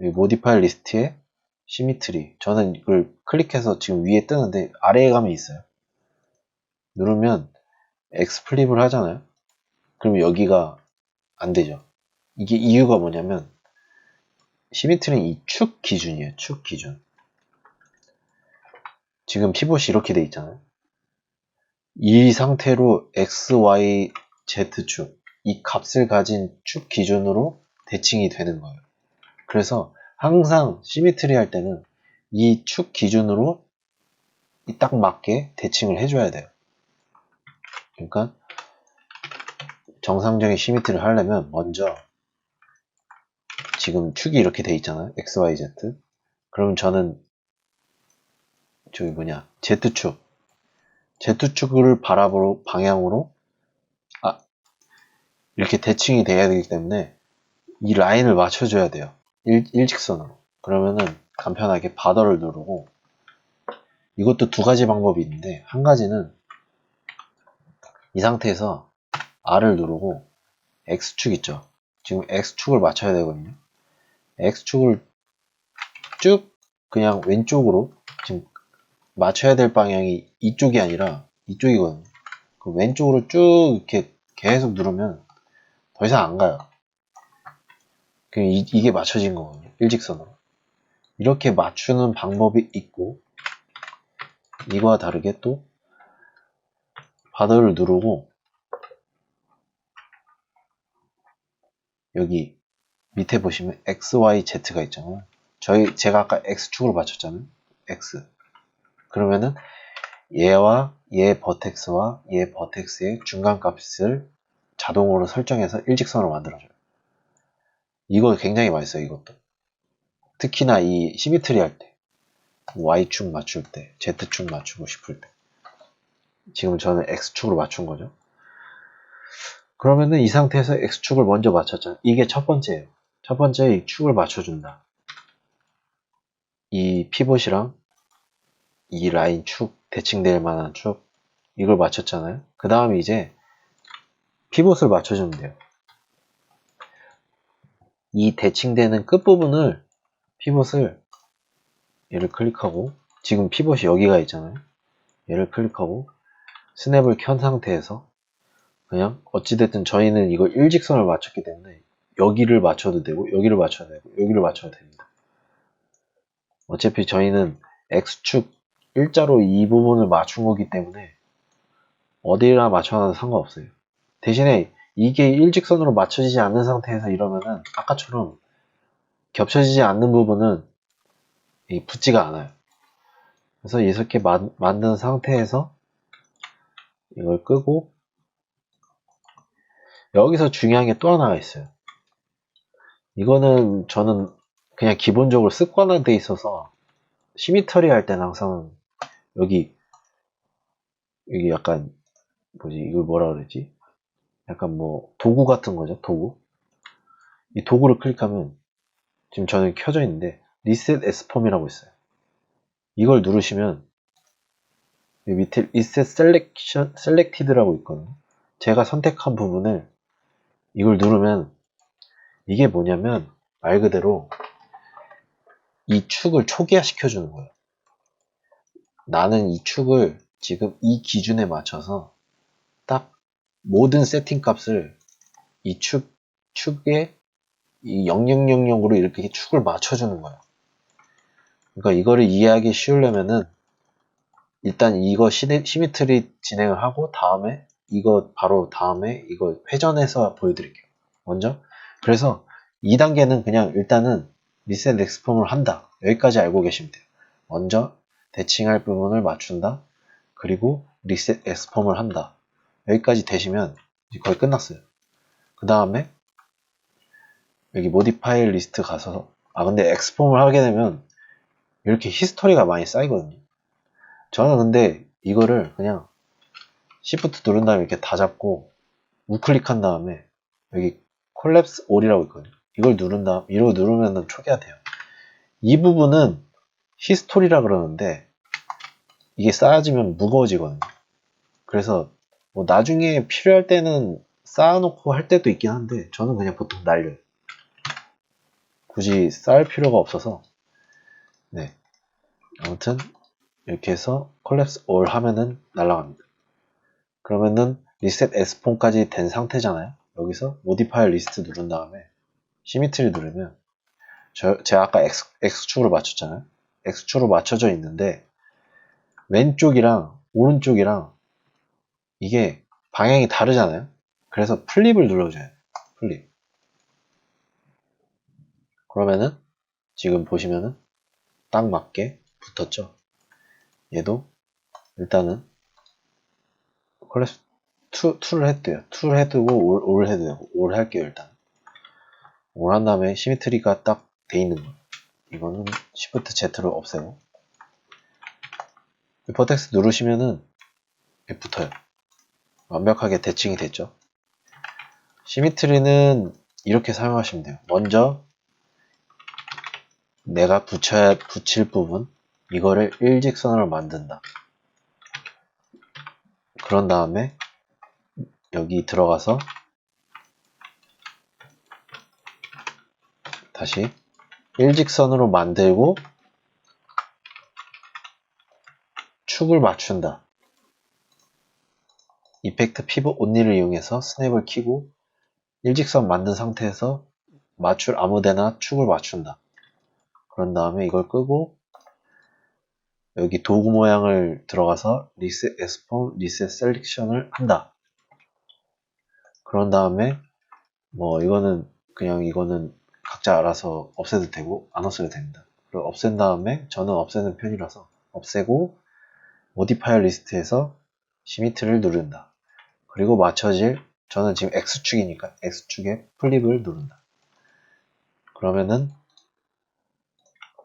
여기 모디파이 리스트에 시미트리 저는 이걸 클릭해서 지금 위에 뜨는데 아래에 가면 있어요. 누르면 X 플립을 하잖아요. 그러면 여기가 안 되죠. 이게 이유가 뭐냐면 시미트리는 이 축 기준이에요. 축 기준. 지금 피봇이 이렇게 돼 있잖아요. 이 상태로 X, Y, Z축 이 값을 가진 축 기준으로 대칭이 되는 거예요. 그래서 항상 시미트리 할 때는 이 축 기준으로 딱 맞게 대칭을 해줘야 돼요. 그러니까 정상적인 시미트리를 하려면 먼저 지금 축이 이렇게 돼 있잖아요. X, Y, Z. 그러면 저는 저기 Z축. Z축을 바라보는 방향으로 이렇게 대칭이 돼야 되기 때문에 이 라인을 맞춰줘야 돼요. 일직선으로. 그러면은 간편하게 바더를 누르고 이것도 두 가지 방법이 있는데 한 가지는 이 상태에서 R을 누르고 X축 있죠. 지금 X축을 맞춰야 되거든요. X축을 쭉 그냥 왼쪽으로 지금 맞춰야 될 방향이 이쪽이 아니라 이쪽이거든요. 그 왼쪽으로 쭉 이렇게 계속 누르면 더 이상 안 가요. 이게 맞춰진 거거든요. 일직선으로. 이렇게 맞추는 방법이 있고 이거와 다르게 또 바더를 누르고 여기 밑에 보시면 X, Y, Z가 있잖아요. 제가 아까 X축으로 맞췄잖아요. X. 그러면은 얘 버텍스와 얘 버텍스의 중간 값을 자동으로 설정해서 일직선으로 만들어줘요. 이거 굉장히 많이 써요, 이것도. 특히나 이 시미트리 할 때, Y축 맞출 때, Z축 맞추고 싶을 때. 지금 저는 X축으로 맞춘 거죠. 그러면은 이 상태에서 X축을 먼저 맞췄잖아요. 이게 첫 번째예요. 첫 번째 이 축을 맞춰준다. 이 피봇이랑 이 라인 축, 대칭될 만한 축, 이걸 맞췄잖아요. 그 다음에 이제 피봇을 맞춰주면 돼요. 이 대칭되는 끝부분을 피봇을 얘를 클릭하고 지금 피봇이 여기가 있잖아요. 얘를 클릭하고 스냅을 켠 상태에서 그냥 어찌됐든 저희는 이걸 일직선을 맞췄기 때문에 여기를 맞춰도 되고 여기를 맞춰도 되고 여기를 맞춰도 됩니다. 어차피 저희는 X축 일자로 이 부분을 맞춘 거기 때문에 어디나 맞춰놔도 상관없어요. 대신에 이게 일직선으로 맞춰지지 않는 상태에서 이러면은 아까처럼 겹쳐지지 않는 부분은 붙지가 않아요. 그래서 이렇게 만든 상태에서 이걸 끄고, 여기서 중요한 게 또 하나가 있어요. 이거는 저는 그냥 기본적으로 습관화돼 있어서 시미터리 할 때는 항상 여기 약간 뭐지, 이걸 뭐라 그러지? 약간 뭐 도구 같은 거죠, 도구. 이 도구를 클릭하면 지금 저는 켜져 있는데 리셋 에스폼이라고 있어요. 이걸 누르시면 이 밑에 리셋 셀렉티드라고 있거든요. 제가 선택한 부분을 이걸 누르면 이게 뭐냐면 말 그대로 이 축을 초기화 시켜주는 거예요. 나는 이 축을 지금 이 기준에 맞춰서 딱 모든 세팅 값을 이 축에 이 0000으로 이렇게 축을 맞춰주는 거예요. 그러니까 이거를 이해하기 쉬우려면은 일단 이거 시미트리 진행을 하고 다음에 이거 바로 다음에 이거 회전해서 보여드릴게요. 먼저 그래서 2단계는 그냥 일단은 리셋 엑스폼을 한다. 여기까지 알고 계시면 돼요. 먼저 대칭할 부분을 맞춘다. 그리고 리셋 엑스폼을 한다. 여기까지 되시면 거의 끝났어요. 그 다음에 여기 모디파이 리스트 가서 근데 엑스폼을 하게 되면 이렇게 히스토리가 많이 쌓이거든요. 저는 근데 이거를 그냥 Shift 누른 다음에 이렇게 다 잡고 우클릭한 다음에 여기 콜랩스 올이라고 있거든요. 이걸 이거 누르면 초기화돼요. 이 부분은 히스토리라 그러는데 이게 쌓아지면 무거워지거든요. 그래서 뭐 나중에 필요할 때는 쌓아놓고 할 때도 있긴 한데 저는 그냥 보통 날려요. 굳이 쌓을 필요가 없어서. 네, 아무튼 이렇게 해서 콜랩스 올 하면은 날아갑니다. 그러면은 리셋 에스폰까지 된 상태잖아요. 여기서 모디파이 리스트 누른 다음에 시미트리 누르면 제가 아까 X축으로 맞췄잖아요. X축으로 맞춰져 있는데 왼쪽이랑 오른쪽이랑 이게 방향이 다르잖아요. 그래서 플립을 눌러줘요. 플립. 그러면은 지금 보시면은 딱 맞게 붙었죠. 얘도 일단은 콜랩스 2를 해도요. 2를 해두고 올 해도 되고 올 할게요. 일단 올 한 다음에 시미트리가 딱 돼 있는 거예요. 이거는 Shift Z로 없애고 버텍스 누르시면은 붙어요. 완벽하게 대칭이 됐죠. 시미트리는 이렇게 사용하시면 돼요. 먼저 내가 붙일 부분 이거를 일직선으로 만든다. 그런 다음에 여기 들어가서 다시 일직선으로 만들고 축을 맞춘다. 이펙트 피벗 온리를 이용해서 스냅을 키고 일직선 만든 상태에서 맞출 아무데나 축을 맞춘다. 그런 다음에 이걸 끄고 여기 도구 모양을 들어가서 리셋 에스폰 리셋 셀렉션을 한다. 그런 다음에 뭐 이거는 각자 알아서 없애도 되고 안 없애도 됩니다. 그리고 없앤 다음에 저는 없애는 편이라서 없애고 모디파이어 리스트에서 시미트를 누른다. 그리고 맞춰질 저는 지금 X축이니까 X축에 플립을 누른다. 그러면은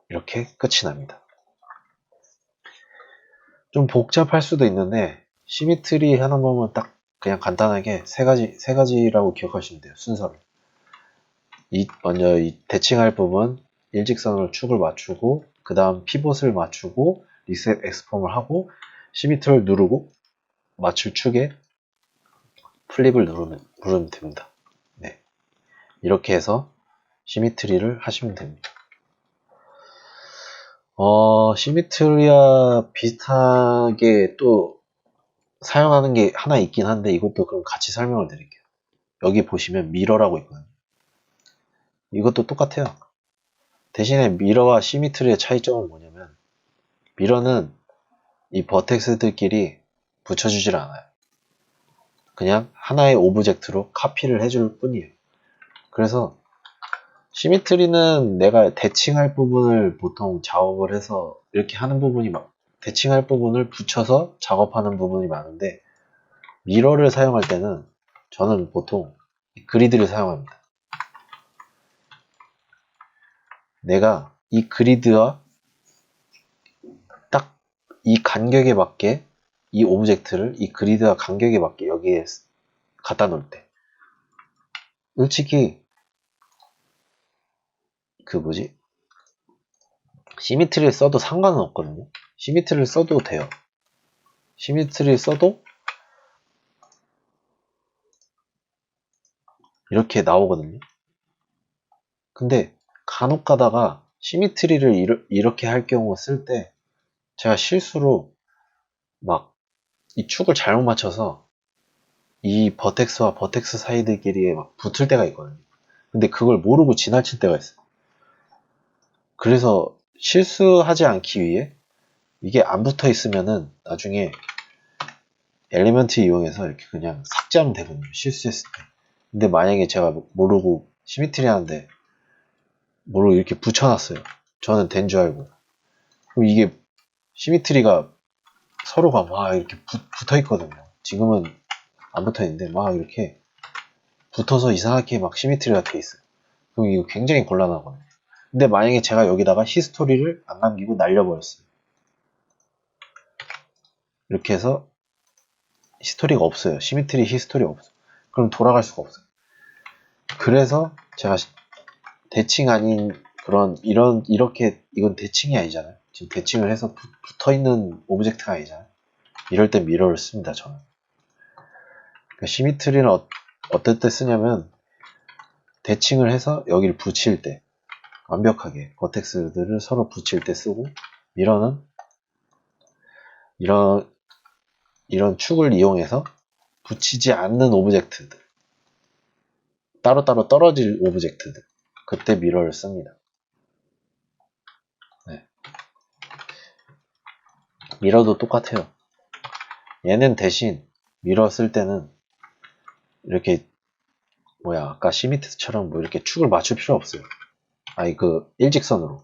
이렇게 끝이 납니다. 좀 복잡할 수도 있는데 시미트리 하는 거면 딱 그냥 간단하게 세 가지라고 기억하시면 돼요. 순서를. 먼저 이 대칭할 부분 일직선으로 축을 맞추고 그 다음 피봇을 맞추고 리셋 엑스폼을 하고 시미트를 누르고 맞출 축에 플립을 누르면 됩니다. 네, 이렇게 해서 시미트리를 하시면 됩니다. 시미트리와 비슷하게 또 사용하는 게 하나 있긴 한데 이것도 그럼 같이 설명을 드릴게요. 여기 보시면 미러라고 있거든요. 이것도 똑같아요. 대신에 미러와 시미트리의 차이점은 뭐냐면 미러는 이 버텍스들끼리 붙여주질 않아요. 그냥 하나의 오브젝트로 카피를 해줄 뿐이에요. 그래서 시미트리는 내가 대칭할 부분을 보통 작업을 해서 이렇게 하는 부분이 대칭할 부분을 붙여서 작업하는 부분이 많은데, 미러를 사용할 때는 저는 보통 그리드를 사용합니다. 내가 이 그리드와 딱 이 간격에 맞게 이 오브젝트를 이 그리드와 간격에 맞게 여기에 갖다 놓을 때, 솔직히 시미트리를 써도 상관은 없거든요. 시미트리를 써도 돼요. 시미트리를 써도 이렇게 나오거든요. 근데 간혹 가다가 시미트리를 이렇게 할 경우 쓸 때 제가 실수로 막 이 축을 잘못 맞춰서 이 버텍스와 버텍스 사이들끼리 막 붙을 때가 있거든요. 근데 그걸 모르고 지나칠 때가 있어요. 그래서 실수하지 않기 위해 이게 안 붙어 있으면은 나중에 엘리먼트 이용해서 이렇게 그냥 삭제하면 되거든요. 실수했을 때. 근데 만약에 제가 모르고 시미트리 하는데 모르고 이렇게 붙여놨어요. 저는 된 줄 알고. 그럼 이게 시미트리가 서로가 막 이렇게 붙어 있거든요. 지금은 안 붙어 있는데 막 이렇게 붙어서 이상하게 막 시미트리가 돼 있어요. 그럼 이거 굉장히 곤란하거든요. 근데 만약에 제가 여기다가 히스토리를 안 남기고 날려버렸어요. 이렇게 해서 히스토리가 없어요. 시미트리 히스토리가 없어요. 그럼 돌아갈 수가 없어요. 그래서 제가 대칭 아닌 이건 대칭이 아니잖아요. 지금 대칭을 해서 붙어있는 오브젝트가 아니잖아요. 이럴 때 미러를 씁니다, 저는. 그러니까 시미트리는 어떨 때 쓰냐면, 대칭을 해서 여기를 붙일 때, 완벽하게 버텍스들을 서로 붙일 때 쓰고, 미러는 이런 축을 이용해서 붙이지 않는 오브젝트들, 따로따로 떨어질 오브젝트들, 그때 미러를 씁니다. 네. 미러도 똑같아요. 얘는 대신 미러 쓸 때는 이렇게 아까 시미트처럼 이렇게 축을 맞출 필요 없어요. 일직선으로.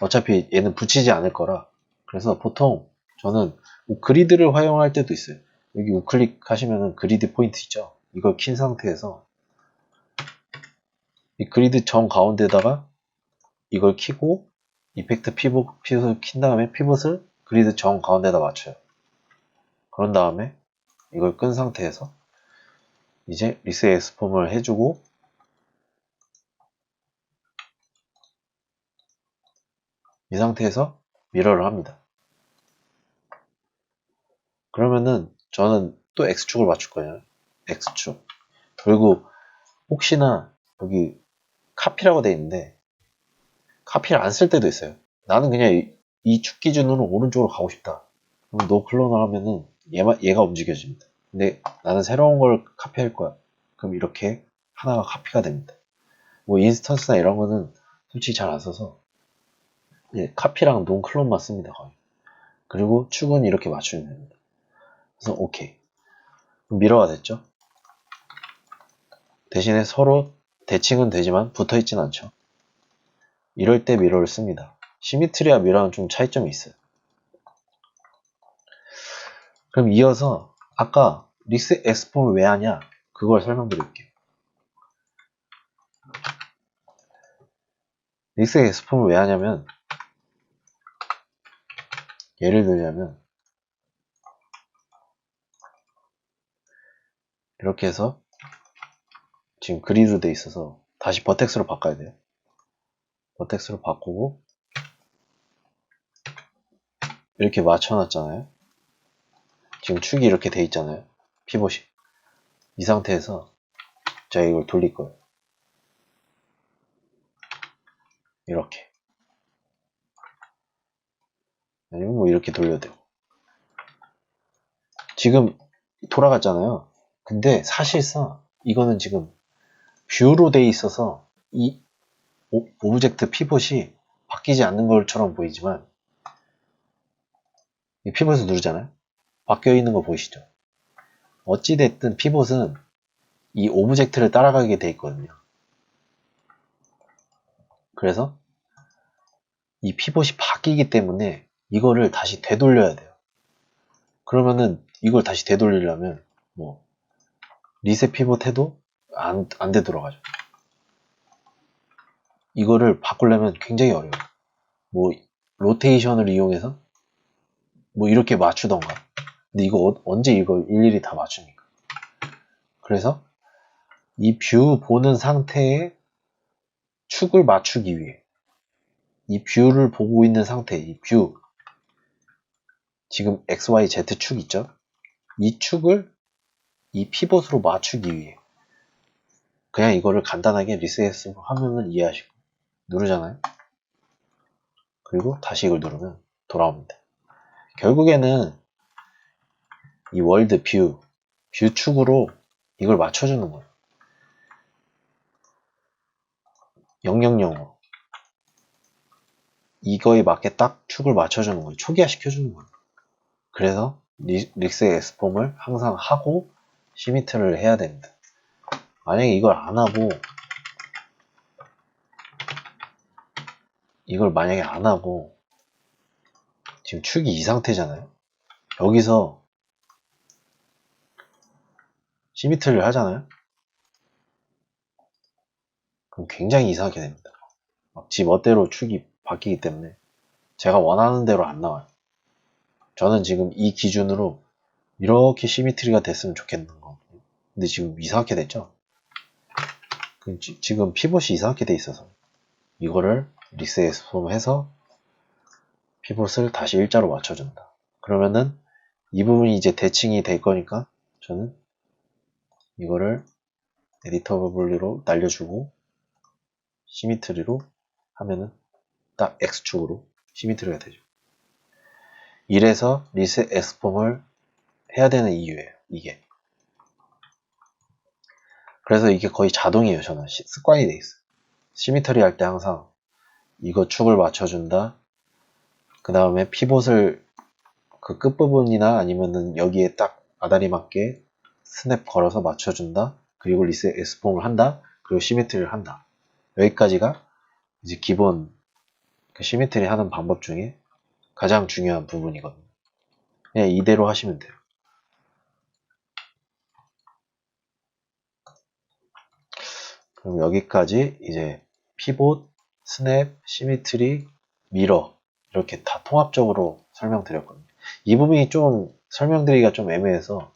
어차피 얘는 붙이지 않을 거라. 그래서 보통 저는 그리드를 활용할 때도 있어요. 여기 우클릭 하시면은 그리드 포인트 있죠? 이걸 킨 상태에서 이 그리드 정 가운데다가 이걸 키고 이펙트 피봇을 킨 다음에 피봇을 그리드 정 가운데다 맞춰요. 그런 다음에 이걸 끈 상태에서 이제 리스 엑스폼을 해주고 이 상태에서 미러를 합니다. 그러면은 저는 또 X축을 맞출 거예요. X축. 그리고 혹시나 여기 카피라고 돼 있는데 카피를 안 쓸 때도 있어요. 나는 그냥 이 축 기준으로 오른쪽으로 가고 싶다. 그럼 노 클로널 하면은 얘가 움직여집니다. 근데 나는 새로운 걸 카피할 거야. 그럼 이렇게 하나가 카피가 됩니다. 인스턴스나 이런 거는 솔직히 잘 안 써서 카피랑 논 클론만 씁니다, 거의. 그리고 축은 이렇게 맞추면 됩니다. 그래서 오케이. 미러가 됐죠? 대신에 서로 대칭은 되지만 붙어있진 않죠. 이럴 때 미러를 씁니다. 시미트리와 미러는 좀 차이점이 있어요. 그럼 이어서 아까 리스 엑스폼을 왜 하냐? 그걸 설명드릴게요. 리스 엑스폼을 왜 하냐면, 예를 들자면 이렇게 해서 지금 그리드로 돼 있어서 다시 버텍스로 바꿔야 돼요. 버텍스로 바꾸고 이렇게 맞춰놨잖아요. 지금 축이 이렇게 돼 있잖아요. 피봇이. 이 상태에서 제가 이걸 돌릴 거예요. 이렇게. 아니면 이렇게 돌려도 되고. 지금 돌아갔잖아요. 근데 사실상 이거는 지금 뷰로 돼 있어서 이 오브젝트 피봇이 바뀌지 않는 것처럼 보이지만 이 피봇을 누르잖아요. 바뀌어 있는 거 보이시죠? 어찌됐든 피봇은 이 오브젝트를 따라가게 돼 있거든요. 그래서 이 피봇이 바뀌기 때문에 이거를 다시 되돌려야 돼요. 그러면은 이걸 다시 되돌리려면 뭐 리셋 피봇 해도 안 되돌아가죠. 이거를 바꾸려면 굉장히 어려워요. 뭐 로테이션을 이용해서 뭐 이렇게 맞추던가. 근데 이거 언제 이걸 일일이 다 맞춥니까? 그래서 이 뷰 보는 상태에 축을 맞추기 위해 이 뷰를 보고 있는 상태, 이 뷰 지금 XYZ 축 있죠? 이 축을 이 피봇으로 맞추기 위해 그냥 이거를 간단하게 리셋 화면을 이해하시고 누르잖아요. 그리고 다시 이걸 누르면 돌아옵니다. 결국에는 이 월드 뷰 축으로 이걸 맞춰주는 거예요. 000으로 이거에 맞게 딱 축을 맞춰주는 거예요. 초기화 시켜주는 거예요. 그래서 릭스 엑스폼을 항상 하고 시미트를 해야 됩니다. 만약에 이걸 안 하고 지금 축이 이 상태잖아요. 여기서 시미트를 하잖아요. 그럼 굉장히 이상하게 됩니다. 지 멋대로 축이 바뀌기 때문에 제가 원하는 대로 안 나와요. 저는 지금 이 기준으로 이렇게 시미트리가 됐으면 좋겠는 거. 근데 지금 이상하게 됐죠? 지금 피봇이 이상하게 돼 있어서 이거를 릭스 엑스폼 해서 피봇을 다시 일자로 맞춰준다. 그러면은 이 부분이 이제 대칭이 될 거니까 저는 이거를 에디터블리로 날려주고 시미트리로 하면은 딱 X축으로 시미트리가 되죠. 이래서 리셋 엑스폼을 해야 되는 이유예요. 이게. 그래서 이게 거의 자동이에요. 저는 습관이 돼 있어요. 시미트리 할 때 항상 이거 축을 맞춰준다. 그 다음에 피봇을 그 끝부분이나 아니면은 여기에 딱 아다리 맞게 스냅 걸어서 맞춰준다. 그리고 리셋 엑스폼을 한다. 그리고 시미트리를 한다. 여기까지가 이제 기본 그 시미트리 하는 방법 중에 가장 중요한 부분이거든요. 그냥 이대로 하시면 돼요. 그럼 여기까지 이제 피봇, 스냅, 시미트리, 미러 이렇게 다 통합적으로 설명드렸거든요. 이 부분이 좀 설명드리기가 좀 애매해서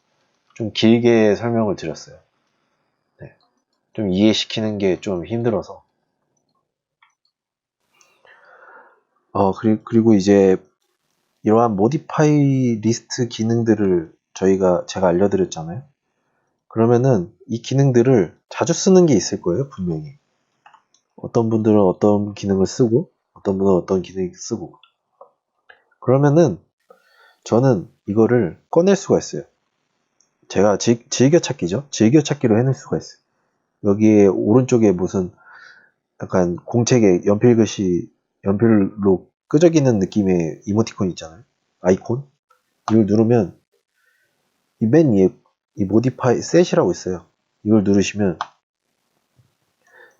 좀 길게 설명을 드렸어요. 네. 좀 이해시키는 게 좀 힘들어서. 그리고 이제 이러한 모디파이 리스트 기능들을 제가 알려드렸잖아요. 그러면은 이 기능들을 자주 쓰는 게 있을 거예요, 분명히. 어떤 분들은 어떤 기능을 쓰고, 어떤 분은 어떤 기능을 쓰고. 그러면은 저는 이거를 꺼낼 수가 있어요. 제가 즐겨찾기죠. 즐겨찾기로 해낼 수가 있어요. 여기에 오른쪽에 무슨 약간 공책에 연필로 끄적이는 느낌의 이모티콘 있잖아요. 아이콘. 이걸 누르면 이 맨 위에 이 모디파이 셋이라고 있어요. 이걸 누르시면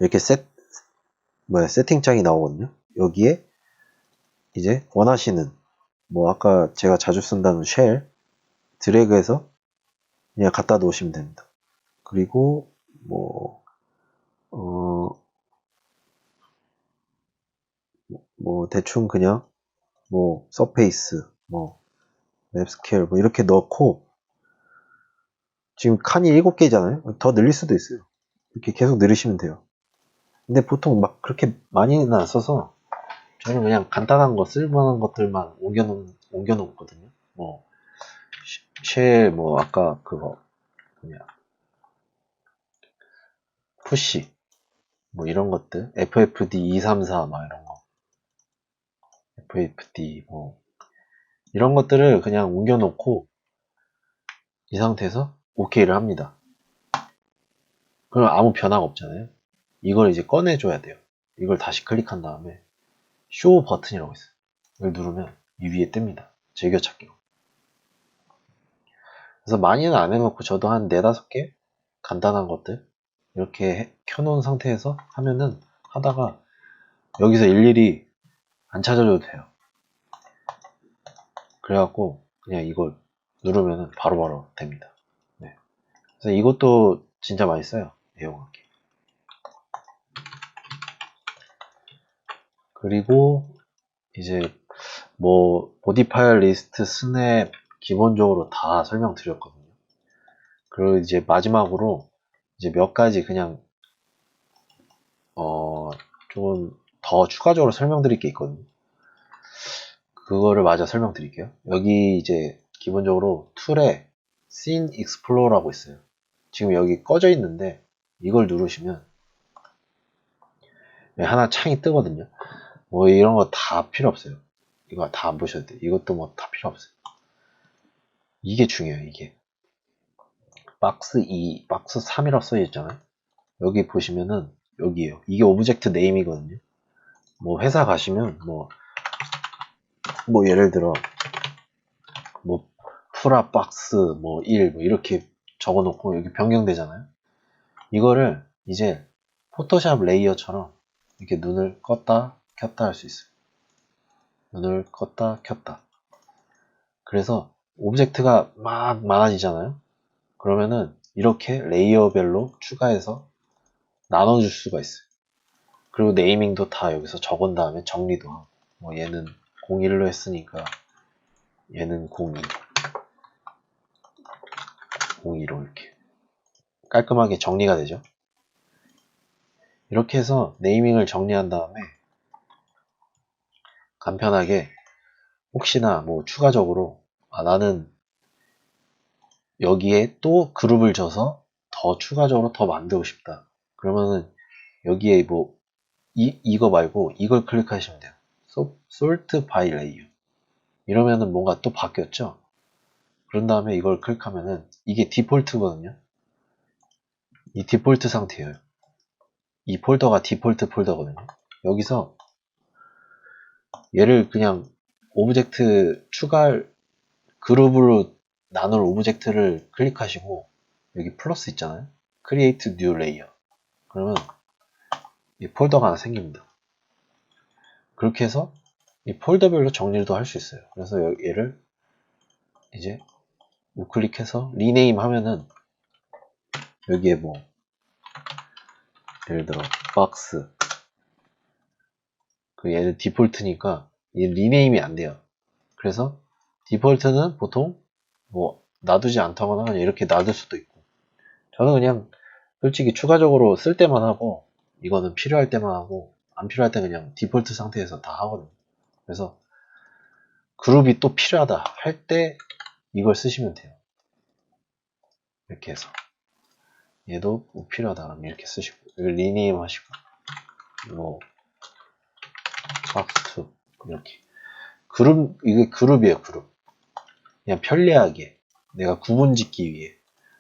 이렇게 세팅창이 나오거든요. 여기에 이제 원하시는 뭐 아까 제가 자주 쓴다는 쉘 드래그해서 그냥 갖다 놓으시면 됩니다. 그리고 뭐 대충 그냥 서페이스 맵스케일 이렇게 넣고 지금 칸이 7개잖아요. 더 늘릴 수도 있어요. 이렇게 계속 늘리시면 돼요. 근데 보통 막 그렇게 많이는 안 써서 저는 그냥 간단한 거 쓸만한 것들만 옮겨놓거든요. 쉘 아까 그거 뭐냐 푸시 이런 것들 FFD 234 이런 거 FFD 이런 것들을 그냥 옮겨놓고 이 상태에서 OK를 합니다. 그럼 아무 변화가 없잖아요. 이걸 이제 꺼내줘야 돼요. 이걸 다시 클릭한 다음에 쇼 버튼이라고 있어요. 이걸 누르면 이 위에 뜹니다. 즐겨찾기로. 그래서 많이는 안 해놓고 저도 한 4-5개 간단한 것들 이렇게 켜놓은 상태에서 하면은 하다가 여기서 일일이 안 찾아줘도 돼요. 그래갖고 그냥 이걸 누르면은 바로바로 됩니다. 네. 그래서 이것도 진짜 맛있어요. 애용하기. 그리고 이제 뭐 보디 파일 리스트, 스냅 기본적으로 다 설명드렸거든요. 그리고 이제 마지막으로 이제 몇 가지 그냥 좀 더 추가적으로 설명드릴 게 있거든요. 그거를 마저 설명드릴게요. 여기 이제 기본적으로 툴에 Scene Explorer라고 있어요. 지금 여기 꺼져 있는데 이걸 누르시면 하나 창이 뜨거든요. 뭐 이런 거 다 필요 없어요. 이거 다 안 보셔도 돼요. 이것도 뭐 다 필요 없어요. 이게 중요해요. 이게 박스 2, 박스 3이라고 써 있잖아요. 여기 보시면은 여기에요. 이게 오브젝트 네임이거든요. 뭐 회사 가시면 뭐 예를 들어 뭐 프라 박스 뭐 1 뭐 이렇게 적어 놓고 여기 변경되잖아요. 이거를 이제 포토샵 레이어처럼 이렇게 눈을 껐다 켰다 할 수 있어요. 눈을 껐다 켰다. 그래서 오브젝트가 막 많아지잖아요. 그러면은 이렇게 레이어별로 추가해서 나눠줄 수가 있어요. 그리고 네이밍도 다 여기서 적은 다음에 정리도 하고 뭐 얘는 01로 했으니까 얘는 02, 02로 이렇게 깔끔하게 정리가 되죠. 이렇게 해서 네이밍을 정리한 다음에 간편하게 혹시나 뭐 추가적으로 나는 여기에 또 그룹을 줘서 더 추가적으로 더 만들고 싶다. 그러면은 여기에 뭐 이거 말고 이걸 클릭하시면 돼요. Sort by Layer. 이러면은 뭔가 또 바뀌었죠? 그런 다음에 이걸 클릭하면은 이게 디폴트거든요. 이 디폴트 상태예요. 이 폴더가 디폴트 폴더거든요. 여기서 얘를 그냥 오브젝트 추가할 그룹으로 나눌 오브젝트를 클릭하시고 여기 플러스 있잖아요. Create New Layer. 그러면 이 폴더가 하나 생깁니다. 그렇게 해서 이 폴더별로 정리도 할 수 있어요. 그래서 얘를 이제 우클릭해서 리네임 하면은 여기에 뭐 예를 들어 박스 그 얘는 디폴트니까 얘 리네임이 안 돼요. 그래서 디폴트는 보통 뭐 놔두지 않다거나 그냥 이렇게 놔둘 수도 있고 저는 그냥 솔직히 추가적으로 쓸 때만 하고 이거는 필요할 때만 하고 안 필요할 때 그냥 디폴트 상태에서 다 하거든요. 그래서 그룹이 또 필요하다 할 때 이걸 쓰시면 돼요. 이렇게 해서 얘도 뭐 필요하다 그러면 이렇게 쓰시고 리네임 하시고 뭐 박스 이렇게 그룹 이게 그룹이에요. 그룹 그냥 편리하게 내가 구분 짓기 위해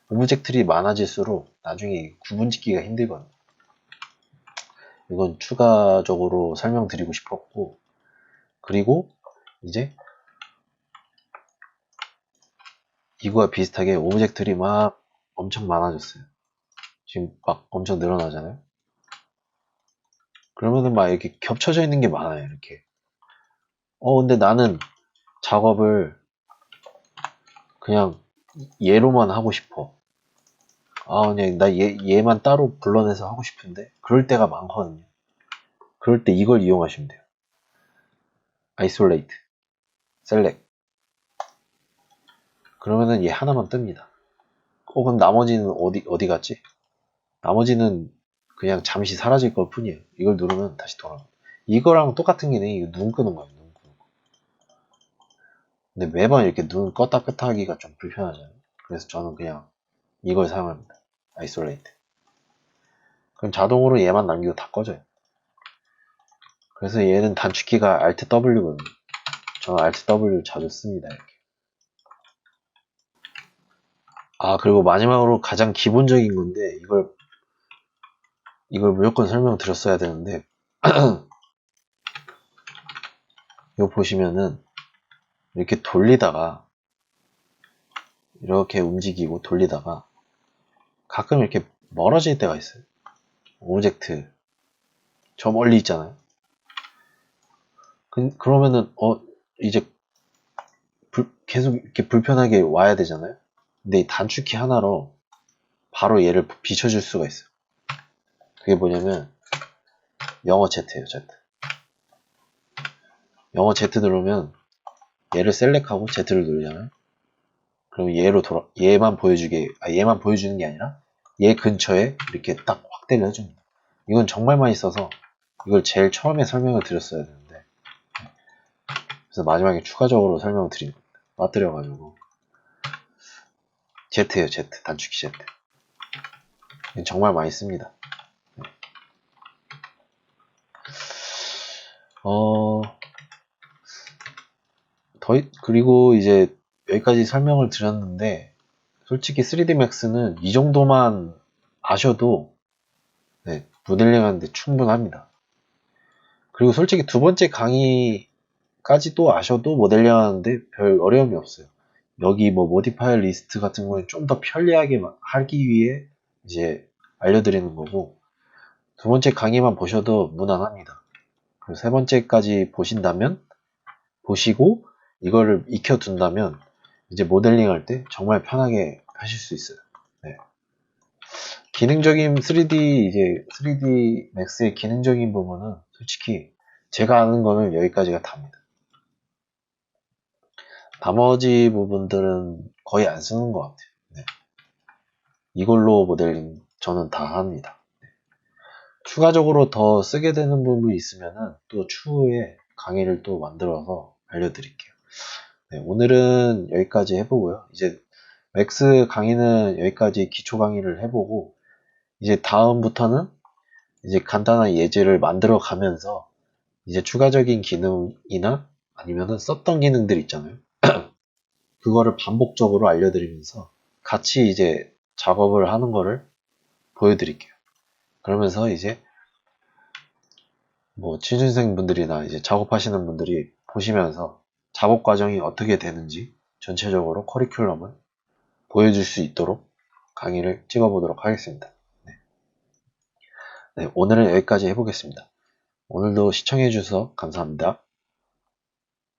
오브젝트들이 많아질수록 나중에 구분 짓기가 힘들거든요. 이건 추가적으로 설명드리고 싶었고 그리고 이제 이거와 비슷하게 오브젝트들이 막 엄청 많아졌어요. 지금 막 엄청 늘어나잖아요. 그러면은 막 이렇게 겹쳐져 있는 게 많아요. 이렇게 근데 나는 작업을 그냥 얘로만 하고 싶어. 그냥 나 얘만 따로 불러내서 하고 싶은데 그럴 때가 많거든요. 그럴 때 이걸 이용하시면 돼요. Isolate, Select. 그러면은 얘 하나만 뜹니다. 그럼 나머지는 어디 갔지? 나머지는 그냥 잠시 사라질 것 뿐이에요. 이걸 누르면 다시 돌아옵니다. 이거랑 똑같은 게 이거 눈 끄는 거예요. 눈 끄는 거. 근데 매번 이렇게 눈 껐다 껐다 하기가 좀 불편하잖아요. 그래서 저는 그냥 이걸 사용합니다. Isolate. 그럼 자동으로 얘만 남기고 다 꺼져요. 그래서 얘는 단축키가 Alt W거든요. 저는 Alt W 자주 씁니다. 이렇게. 그리고 마지막으로 가장 기본적인 건데 이걸 무조건 설명드렸어야 되는데 이거 보시면은 이렇게 돌리다가 이렇게 움직이고 돌리다가 가끔 이렇게 멀어질 때가 있어요. 오브젝트 저 멀리 있잖아요. 그러면은 이제 계속 이렇게 불편하게 와야 되잖아요. 근데 이 단축키 하나로 바로 얘를 비춰줄 수가 있어요. 그게 뭐냐면 영어 Z예요. Z. 영어 Z 누르면 얘를 셀렉하고 Z를 누르잖아요. 그럼 얘만 보여주는 게 아니라 얘 근처에 이렇게 딱 확대를 해줍니다. 이건 정말 많이 써서 이걸 제일 처음에 설명을 드렸어야 되는데, 그래서 마지막에 추가적으로 설명을 드린 겁니다. 빠뜨려가지고. Z예요, Z. 단축키 Z. 이건 정말 많이 씁니다. 그리고 이제 여기까지 설명을 드렸는데, 솔직히 3D Max는 이 정도만 아셔도 모델링 하는데 충분합니다. 그리고 솔직히 두 번째 강의까지도 아셔도 모델링 하는데 별 어려움이 없어요. 여기 뭐 모디파일 리스트 같은 거는 좀 더 편리하게 하기 위해 이제 알려드리는 거고, 두 번째 강의만 보셔도 무난합니다. 그리고 세 번째까지 보시고 이거를 익혀둔다면 이제 모델링 할 때 정말 편하게 하실 수 있어요. 네. 기능적인 3D Max의 기능적인 부분은 솔직히 제가 아는 거는 여기까지가 답니다. 나머지 부분들은 거의 안 쓰는 것 같아요. 네. 이걸로 모델링 저는 다 합니다. 네. 추가적으로 더 쓰게 되는 부분이 있으면은 또 추후에 강의를 또 만들어서 알려드릴게요. 네, 오늘은 여기까지 해보고요. 이제 맥스 강의는 여기까지 기초 강의를 해보고, 이제 다음부터는 이제 간단한 예제를 만들어 가면서 이제 추가적인 기능이나 아니면은 썼던 기능들 있잖아요. 그거를 반복적으로 알려드리면서 같이 이제 작업을 하는 거를 보여드릴게요. 그러면서 이제 뭐 취준생 분들이나 이제 작업하시는 분들이 보시면서 작업 과정이 어떻게 되는지 전체적으로 커리큘럼을 보여줄 수 있도록 강의를 찍어보도록 하겠습니다. 네, 오늘은 여기까지 해보겠습니다. 오늘도 시청해주셔서 감사합니다.